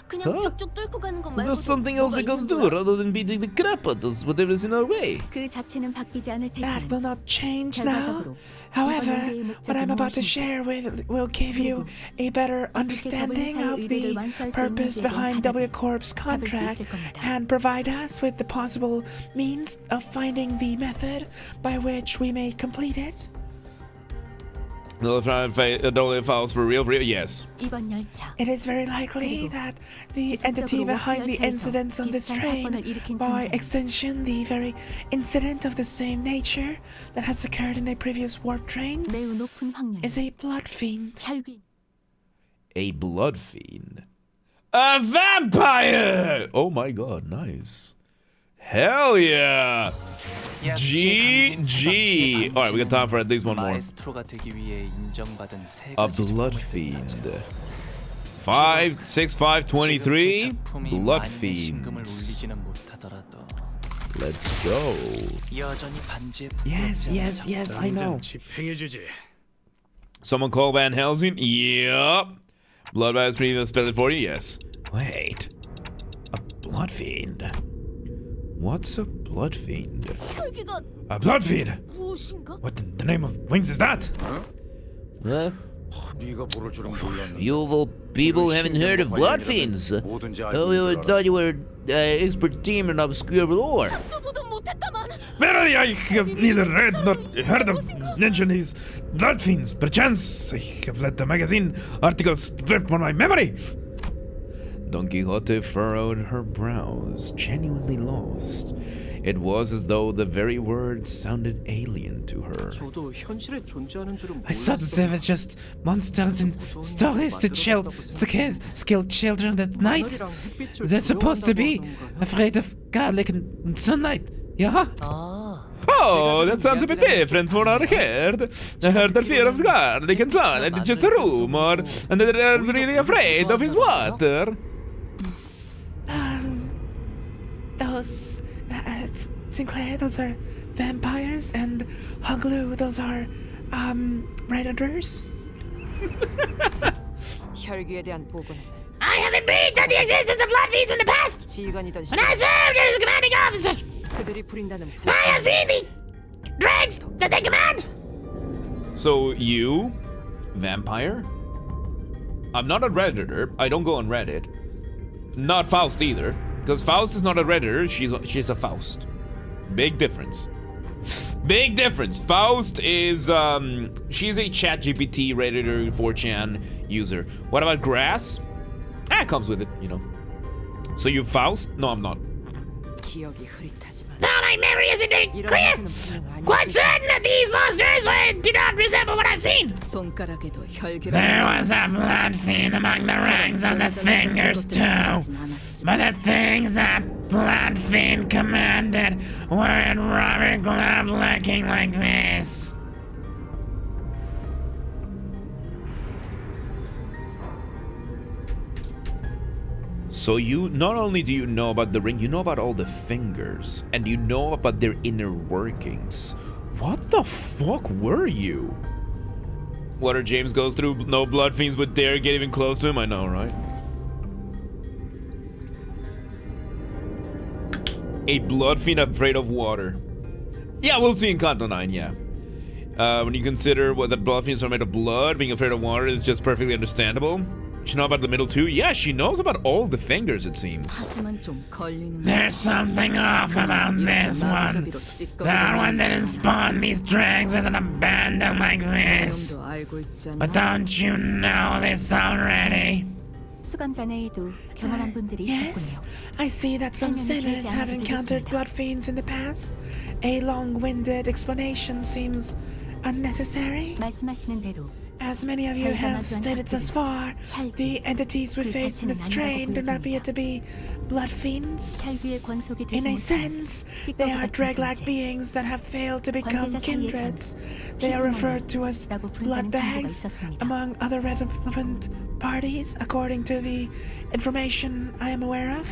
A: 그냥 쭉쭉 뚫고 가는 것
B: Is
A: 말고
B: there something else we can do rather than beating the crap out of whatever is in our way?
A: 그 자체는 바뀌지 않을
C: That will
A: 테지만
C: not change now.
A: 결과적으로
C: However,
A: 이번 연대의
C: what I'm
A: 목적은
C: about to
A: 무엇인지,
C: share will give you a better understanding of the purpose behind W Corp's contract and provide us with the possible means of finding the method by which we may complete it.
B: Don't Faust for real? Yes.
A: 이번 열차
C: It is very likely that the entity behind the incidents on this train, by extension, the very incident of the same nature that has occurred in a previous warp trains,
A: 매우 높은 확률로
C: is a blood fiend.
A: 혈귀
B: A blood fiend. A vampire! Oh my god, nice. Hell yeah! GG! Alright, we got time for at least one more. A blood fiend. 56523 blood fiends. Let's go.
C: Yes, I know.
D: 집행해주지.
B: Someone call Van Helsing? Yup. Bloodbath's previous spell for you? Yes. Wait. A blood fiend. What's a blood fiend?
A: 혈귀가
D: A blood feed.
A: 무엇인가?
D: What in the name of wings is that?
F: Huh?
D: 네가 모를 줄은 몰랐네.
F: You of all people haven't heard of blood fiends. Oh, we thought you were expert team in obscure lore.
A: 보도 못했다만
D: Verily, I have neither read nor heard of mention these blood fiends. Perchance, I have let the magazine articles slip from my memory.
B: Don Quixote furrowed her brows, genuinely lost. It was as though the very words sounded alien to her.
I: I thought they were just monsters in stories to scare children at night. They're supposed to be afraid of garlic and sunlight, yeah?
B: Oh, that sounds a bit different from what I heard. I heard the fear of God, they can sound, it's just a rumor, and they're really afraid of his water.
C: Those, Sinclair, those are vampires, and Huglu, those are, predators.
J: 혈귀에 대한 보고는
E: I haven't breathed on the existence of blood fiends in the past.
J: 지휘관이던
E: When I served as a commanding officer,
J: 그들이 부린다는
E: I have seen the dregs that they command.
B: So you, vampire? I'm not a Redditor. I don't go on Reddit. Not Faust either, because Faust is not a Redditor. She's a Faust. Big difference. Big difference. Faust is she's a ChatGPT Redditor 4chan user. What about Grass? That comes with it, you know. So you Faust? No, I'm not.
J: 기억이 흐릿하지만
E: No, my memory isn't very
J: 이런
E: clear.
J: 형태는 분명
E: Quite
J: 아니지.
E: certain that these monsters do not resemble what I've seen.
J: 손가락에도 혈귀가
I: There was a blood fiend among the rings on the fingers too. But the things that blood fiend commanded weren't rubber glove looking like this.
B: So you not only do you know about the ring, you know about all the fingers, and you know about their inner workings. What the fuck were you? Water James goes through, no blood fiends would dare get even close to him. I know, right? A blood fiend afraid of water. Yeah, we'll see in Kanto 9, yeah. When you consider what the blood fiends are made of blood, being afraid of water is just perfectly understandable. She know about the middle too? Yeah, she knows about all the fingers, it seems.
J: 하지만 좀 걸리는
I: There's something off about this one. That one didn't spawn these dregs with an abandon like this.
J: 도 알고 있지 않나?
I: But don't you know this already?
A: 수감 전에도 경험한 분들이
C: Yes,
A: 있었군요.
C: I see that some sinners have encountered blood fiends in the past. A long-winded explanation seems unnecessary.
A: 말씀하시는 대로
C: As many of you have stated thus far, the entities we face in this train do not appear to be blood fiends.
A: 혈귀의 권속이
C: In
A: 되지
C: a
A: 못한
C: sense, they are dreg-like beings that have failed to become kindreds. They are referred to as blood bags among other relevant parties, according to the information I am aware of.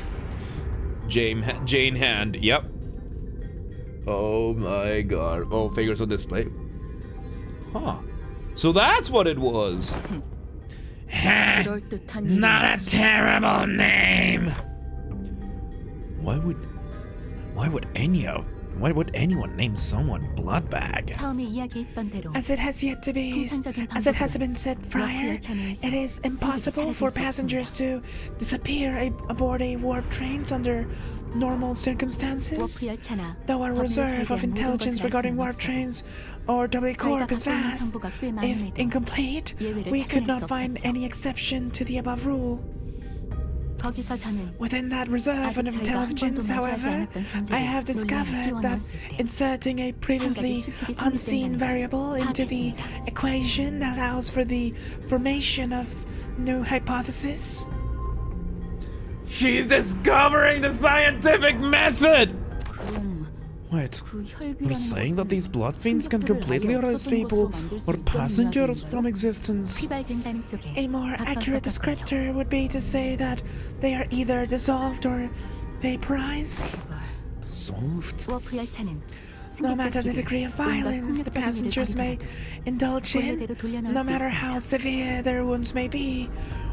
B: Jane Hand, yep. Oh my god. Oh, figures on display. Huh. So that's what it was.
J: 그럴듯한
I: Not a
J: 이름이지.
I: terrible name.
G: Why would anyone name someone Bloodbag?
A: 처음에 이야기했던 대로
C: As it has yet to be, as it has been said prior, it is impossible for passengers to disappear aboard a warp trains under normal circumstances.
A: 워프 열차나
C: Though our reserve of intelligence regarding warp trains or W Corp is vast, if incomplete, we could not find any exception to the above rule.
A: 거기서 저는
C: Within that reserve of intelligence, however, I have discovered that inserting a previously unseen variable into the equation allows for the formation of new hypotheses.
B: She's discovering the scientific method!
G: Wait,
A: 그
G: you're
A: 혈기라는
G: saying that
A: 것은
G: these blood fiends can completely erase people or passengers from existence?
A: 휘발된다는 쪽에
C: A more accurate
A: 가까웠거든요.
C: descriptor would be to say that they are either dissolved or vaporized.
G: Dissolved?
A: 워프 열차는
C: No matter the degree of violence the passengers may indulge in, no matter how severe their wounds may be,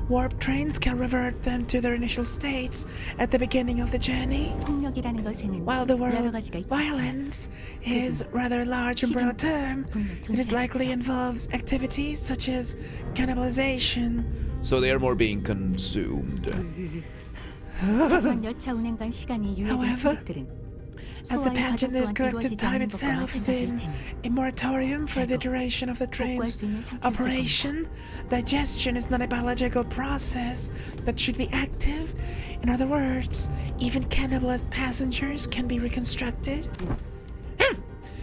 C: warp trains can revert them to their initial states at the beginning of the journey.
A: 폭력이라는 것에는
C: While the
A: 여러
C: word
A: 가지가 있겠지만
C: violence is rather a large umbrella term, it is likely involves activities such as cannibalization.
B: So they are more being consumed.
A: 하지만 열차 운행간 시간이 유예된
C: However,
A: 승객들은
C: as the
A: 소화의 과정
C: passenger's
A: 또한
C: collective
A: 이루어지지
C: time
A: 않는 것과
C: itself is in
A: 마찬가지일 테니
C: a moratorium for the duration of the train's operation, digestion is not a biological process that should be active. In other words, even cannibal passengers can be reconstructed.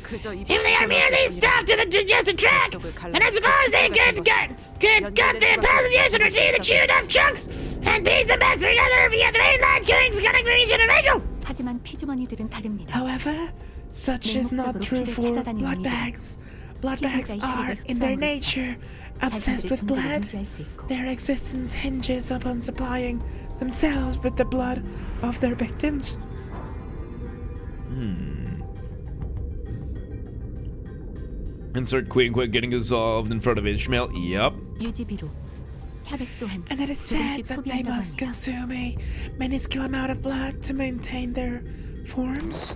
J: 그저
I: If they are merely stuffed in the digestive tract, then I suppose they could cut the passengers and retrieve the chewed up chunks and piece them back together via the mainline, killing connecting each individual.
A: 하지만 피주머니들은 다릅니다.
C: However, such is not true for blood bags. Blood bags are, in their nature, obsessed with blood. Their existence hinges upon supplying themselves with the blood of their victims.
B: Insert Queen Quick getting dissolved in front of Ishmael. Yup.
A: 유지비로 혈액 또한
C: And it is said
A: 조금씩
C: that they
A: 소비한다고
C: must
A: 합니다.
C: consume a minuscule amount of blood to maintain their forms.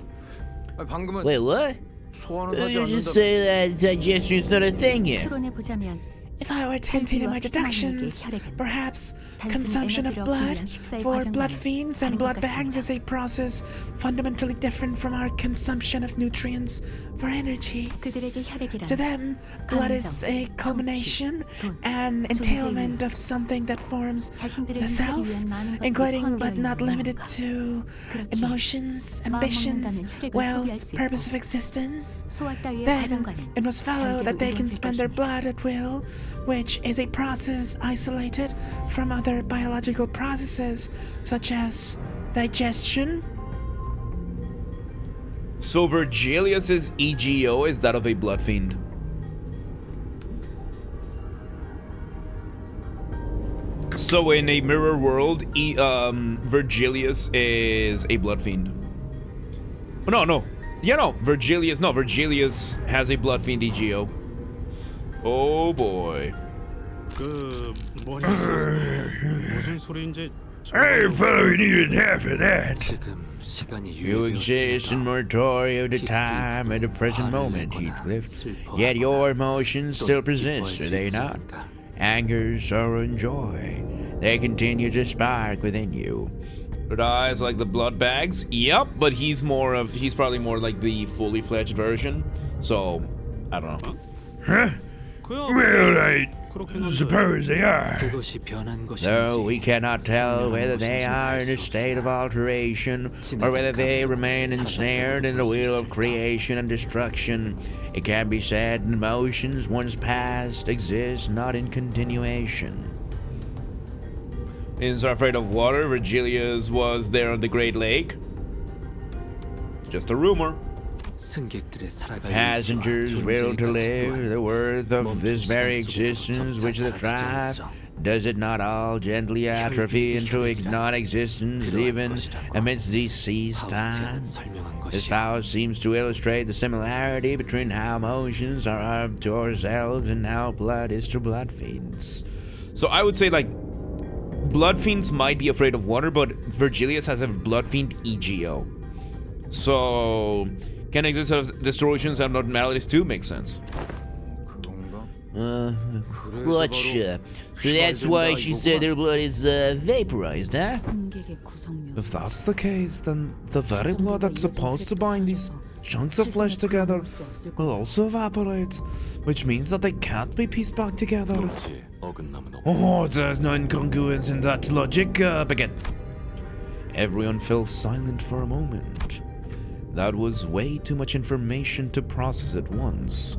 H: 방금은
F: Wait, what?
H: 소화는 하지
F: You just
H: 않는다.
F: say that digestion's not a thing yet.
A: 추론해 보자면
C: If I were to continue my deductions, perhaps consumption of blood for blood fiends and blood bags is a process fundamentally different from our consumption of nutrients for energy.
A: 그들에게 혈액이란
C: To them, blood is a culmination and entailment of something that forms
A: 자신들의
C: the self,
A: 유지를 위한 많은 것들이
C: including but
A: 포함되어
C: not
A: 있는
C: limited
A: 것과
C: to
A: 그렇게
C: emotions,
A: 마음
C: ambitions,
A: 먹는다면 혈액을 소비할
C: wealth,
A: 수 있고
C: purpose of existence.
A: 소화 따위의
C: Then
A: 과정과는
C: it must follow that they can
A: 별개로
C: spend their
A: 이루어질
C: blood at will, which is a process isolated from other biological processes such as digestion.
B: So Virgilius's EGO is that of a blood fiend. So in a mirror world, Virgilius is a blood fiend. Oh, no. Yeah, no. Virgilius has a blood fiend EGO. Oh boy.
D: 그 뭐냐? 무슨 소리인지. Hey, fellow, you needed half of that.
H: 지금 시간이
G: You exist in mortality of the time at the present moment, Heathcliff. Yet your emotions still persist, do they not? Anger, sorrow, and joy. They continue to spark within you.
B: Red eyes like the blood bags. Yep, but he's probably more like the fully fledged version. So, I don't know.
D: Huh? Well, I suppose they are.
H: 그것이 변한 것인지.
G: Though we cannot tell whether they are in a state of alteration or whether they remain ensnared in the wheel of creation and destruction, it can be said emotions once past exist not in continuation.
B: Is afraid of water. Virgilius was there on the Great Lake. Just a rumor.
H: 승객들의 살아갈
G: Passengers
H: 의지와
G: will to
H: 존재의 가치
G: live
H: 또한
G: the worth of
H: 멈춘
G: this very
H: 시간 속에서
G: existence
H: 점차
G: which the
H: 사라지지
G: tribe
H: 않았어.
G: does it not all gently atrophy into non-existence even amidst these seas time? This Faust seems to illustrate the similarity between how emotions are to ourselves and how blood is to blood fiends.
B: So I would say like blood fiends might be afraid of water, but Virgilius has a blood fiend EGO. So can exist of distortions and abnormalities too makes sense.
F: Gotcha. So that's why she said her blood is vaporized, huh?
J: 승객의 구성력.
G: If that's the case, then the very blood that's supposed to bind these chunks of flesh together will also evaporate, which means that they can't be pieced back together.
H: 그렇지. 어긋남은 없.
G: Oh, there's no incongruence in that logic, Baguette.
B: Everyone fell silent for a moment. That was way too much information to process at once.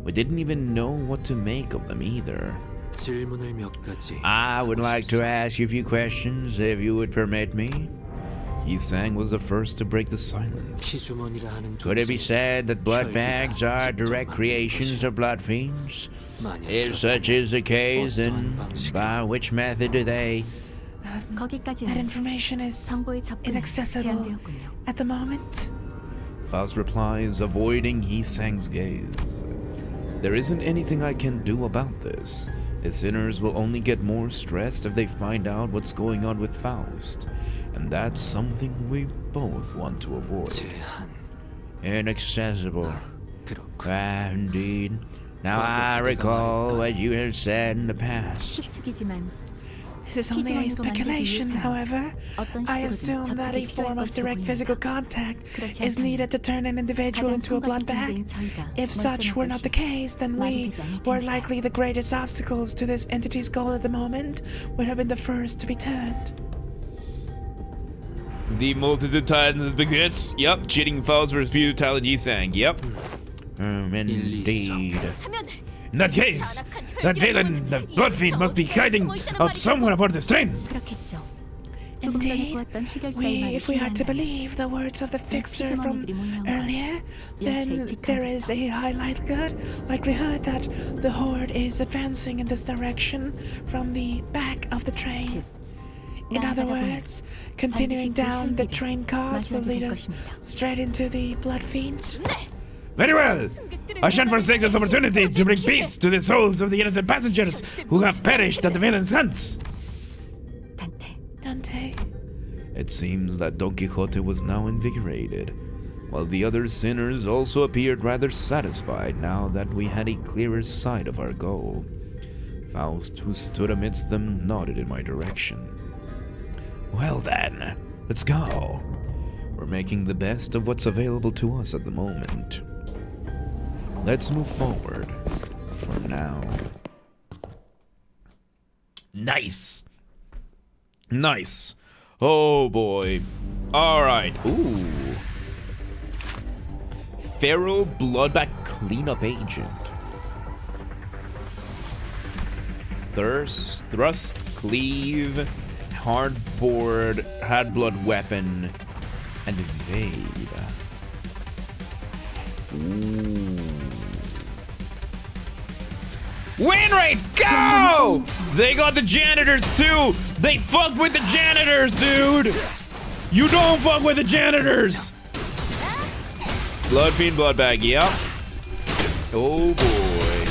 B: We didn't even know what to make of them either.
H: 질문을 몇 가지.
G: I would like to ask you a few questions, if you would permit me.
B: Yi-sang was the first to break the silence.
H: 피주머니라 하는
G: Could it be
H: 존재.
G: said that blood bags are direct creations of blood fiends?
H: 만약
G: If such is the case, then
H: 어떠한 방식으로
G: by which method do they?
C: That
A: 거기까지는
C: information is
A: 정보의 접근이
C: inaccessible
A: 제한되었군요.
C: at the moment.
B: Faust replies, avoiding Yi-sang's gaze. There isn't anything I can do about this. The sinners will only get more stressed if they find out what's going on with Faust. And that's something we both want to avoid.
H: 제한.
G: Inaccessible.
H: 그렇군.
G: Indeed. Now I recall what you have said in the past.
A: 추측이지만
C: This is only a speculation, however. I assume that a form of direct physical contact is needed to turn an individual into a blood bag. If such were not the case, then we, who are likely the greatest obstacles to this entity's goal at the moment, would have been the first to be turned.
B: The multitude titans begins. Yep, cheating Faust versus futile Yi-sang. Yep.
G: Indeed.
D: In that case, that villain, the blood fiend, must be hiding out somewhere aboard this train.
A: 그렇겠죠. 조금 전에
C: Indeed,
A: 보았던 해결사의 말이
C: if we are to
A: 신뢰한다면
C: believe the words of the fixer from earlier, then there is a high likelihood that the horde is advancing in this direction from the back of the train. In other words, continuing down the train cars will lead us straight into the blood fiend.
D: Very well. I shan't forsake this opportunity to bring peace to the souls of the innocent passengers who have perished at the villain's hands.
A: 단테.
C: Dante.
B: It seems that Don Quixote was now invigorated, while the other sinners also appeared rather satisfied now that we had a clearer sight of our goal. Faust, who stood amidst them, nodded in my direction.
G: Well then, let's go.
B: We're making the best of what's available to us at the moment. Let's move forward for now.
G: Nice.
B: Nice. Oh boy. Alright. Ooh. Feral Bloodback Cleanup Agent. Thrust, Cleave, Hardboard, Had Blood Weapon, and Evade. Ooh. Win rate, go! They got the janitors too! They fucked with the janitors, dude! You don't fuck with the janitors! Blood Fiend, Blood Bag, yep. Oh boy.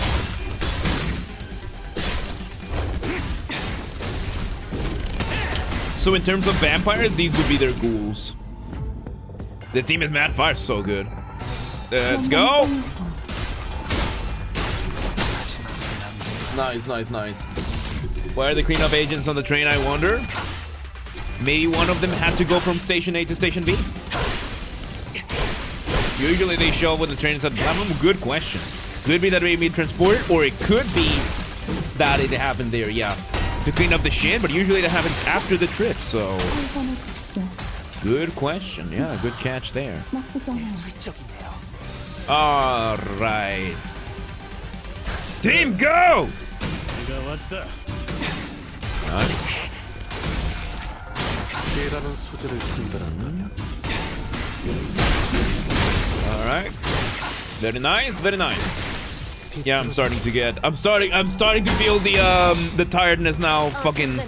B: So in terms of vampires, these would be their ghouls. The team is Mad Fire, so good. Let's go! Nice, nice, nice. Why are the cleanup agents on the train, I wonder? Maybe one of them had to go from station A to station B? Usually they show up when the train is at the platform. Good question. Could be that they being transported, or it could be that it happened there, yeah. To clean up the shit, but usually that happens after the trip, so... Good question, yeah, good catch there. Alright.
D: Team, go!
B: Nice.
H: 깨라는 소재를 분별한다면
B: Alright. Very nice, very nice. Yeah, I'm starting to feel the tiredness now. Fucking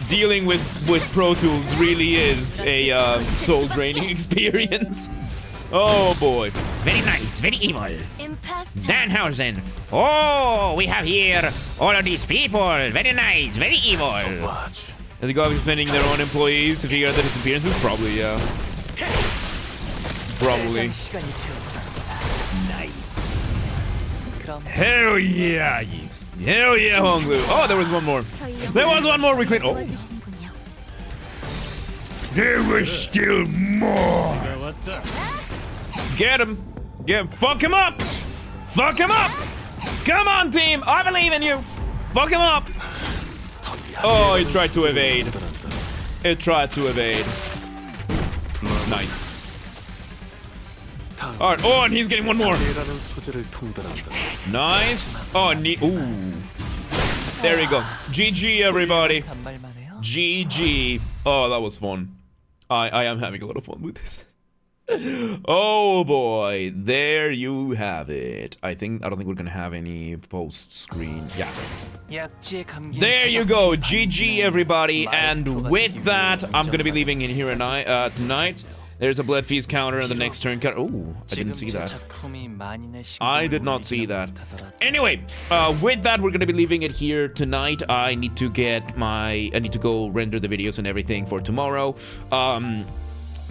B: dealing with Pro Tools really is a soul draining experience. Oh boy.
E: Very nice, very evil. Danhausen. Oh, we have here all of these people. Very nice, very evil.
B: Are they going to be spending their own employees to figure out the disappearances? Probably, yeah. Probably.
D: Hell yeah, yes.
B: Hell yeah, Honglu. Oh, there was one more. There was one more we cleaned. Oh.
D: There was still more.
B: Get him. Get him. Fuck him up. Fuck him up. Come on, team. I believe in you. Fuck him up. Oh, he tried to evade. It tried to evade. Nice. Alright, oh, and he's getting one more. Nice. Oh, ooh. There we go. GG, everybody. GG. Oh, that was fun. I am having a lot of fun with this. Oh boy, there you have it. I don't think we're gonna have any post screen. Yeah. There you go. GG, everybody. And with that, I'm gonna be leaving in here tonight. There's a blood feast counter on the next turn. Oh, I didn't see that. I did not see that. Anyway, with that, we're gonna be leaving it here tonight. I need to go render the videos and everything for tomorrow.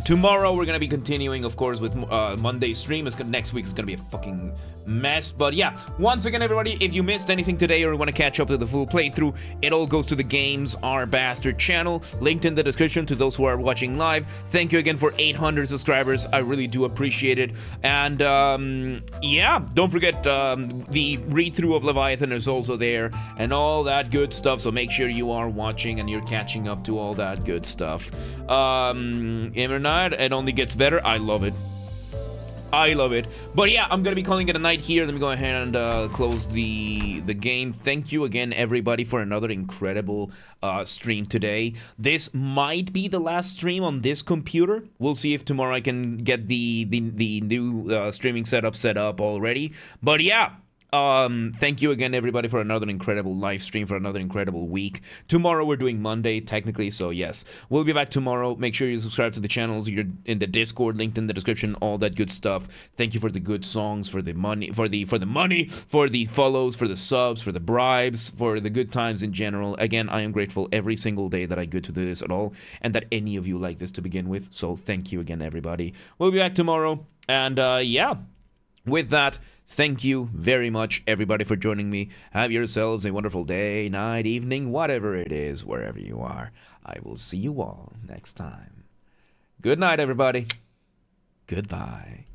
B: Tomorrow we're gonna be continuing, of course, with Monday's stream. Next week is gonna be a fucking mess. But yeah, once again, everybody, if you missed anything today or want to catch up with the full playthrough, it all goes to the Games Are Bastard channel, linked in the description to those who are watching live. Thank you again for 800 subscribers. I really do appreciate it. And yeah, don't forget the read-through of Leviathan is also there and all that good stuff. So make sure you are watching and you're catching up to all that good stuff. It only gets better. I love it. I love it. But yeah, I'm gonna be calling it a night here. Let me go ahead and close the game. Thank you again, everybody, for another incredible stream today. This might be the last stream on this computer. We'll see if tomorrow I can get the new streaming setup set up already. But yeah. Thank you again, everybody, for another incredible live stream, for another incredible week. Tomorrow we're doing Monday, technically, so yes. We'll be back tomorrow. Make sure you subscribe to the channels. You're in the Discord, linked in the description, all that good stuff. Thank you for the good songs, for the money, for the money, for the follows, for the subs, for the bribes, for the good times in general. Again, I am grateful every single day that I get to do this at all, and that any of you like this to begin with. So thank you again, everybody. We'll be back tomorrow, and yeah, with that, thank you very much, everybody, for joining me. Have yourselves a wonderful day, night, evening, whatever it is, wherever you are. I will see you all next time. Good night, everybody. Goodbye.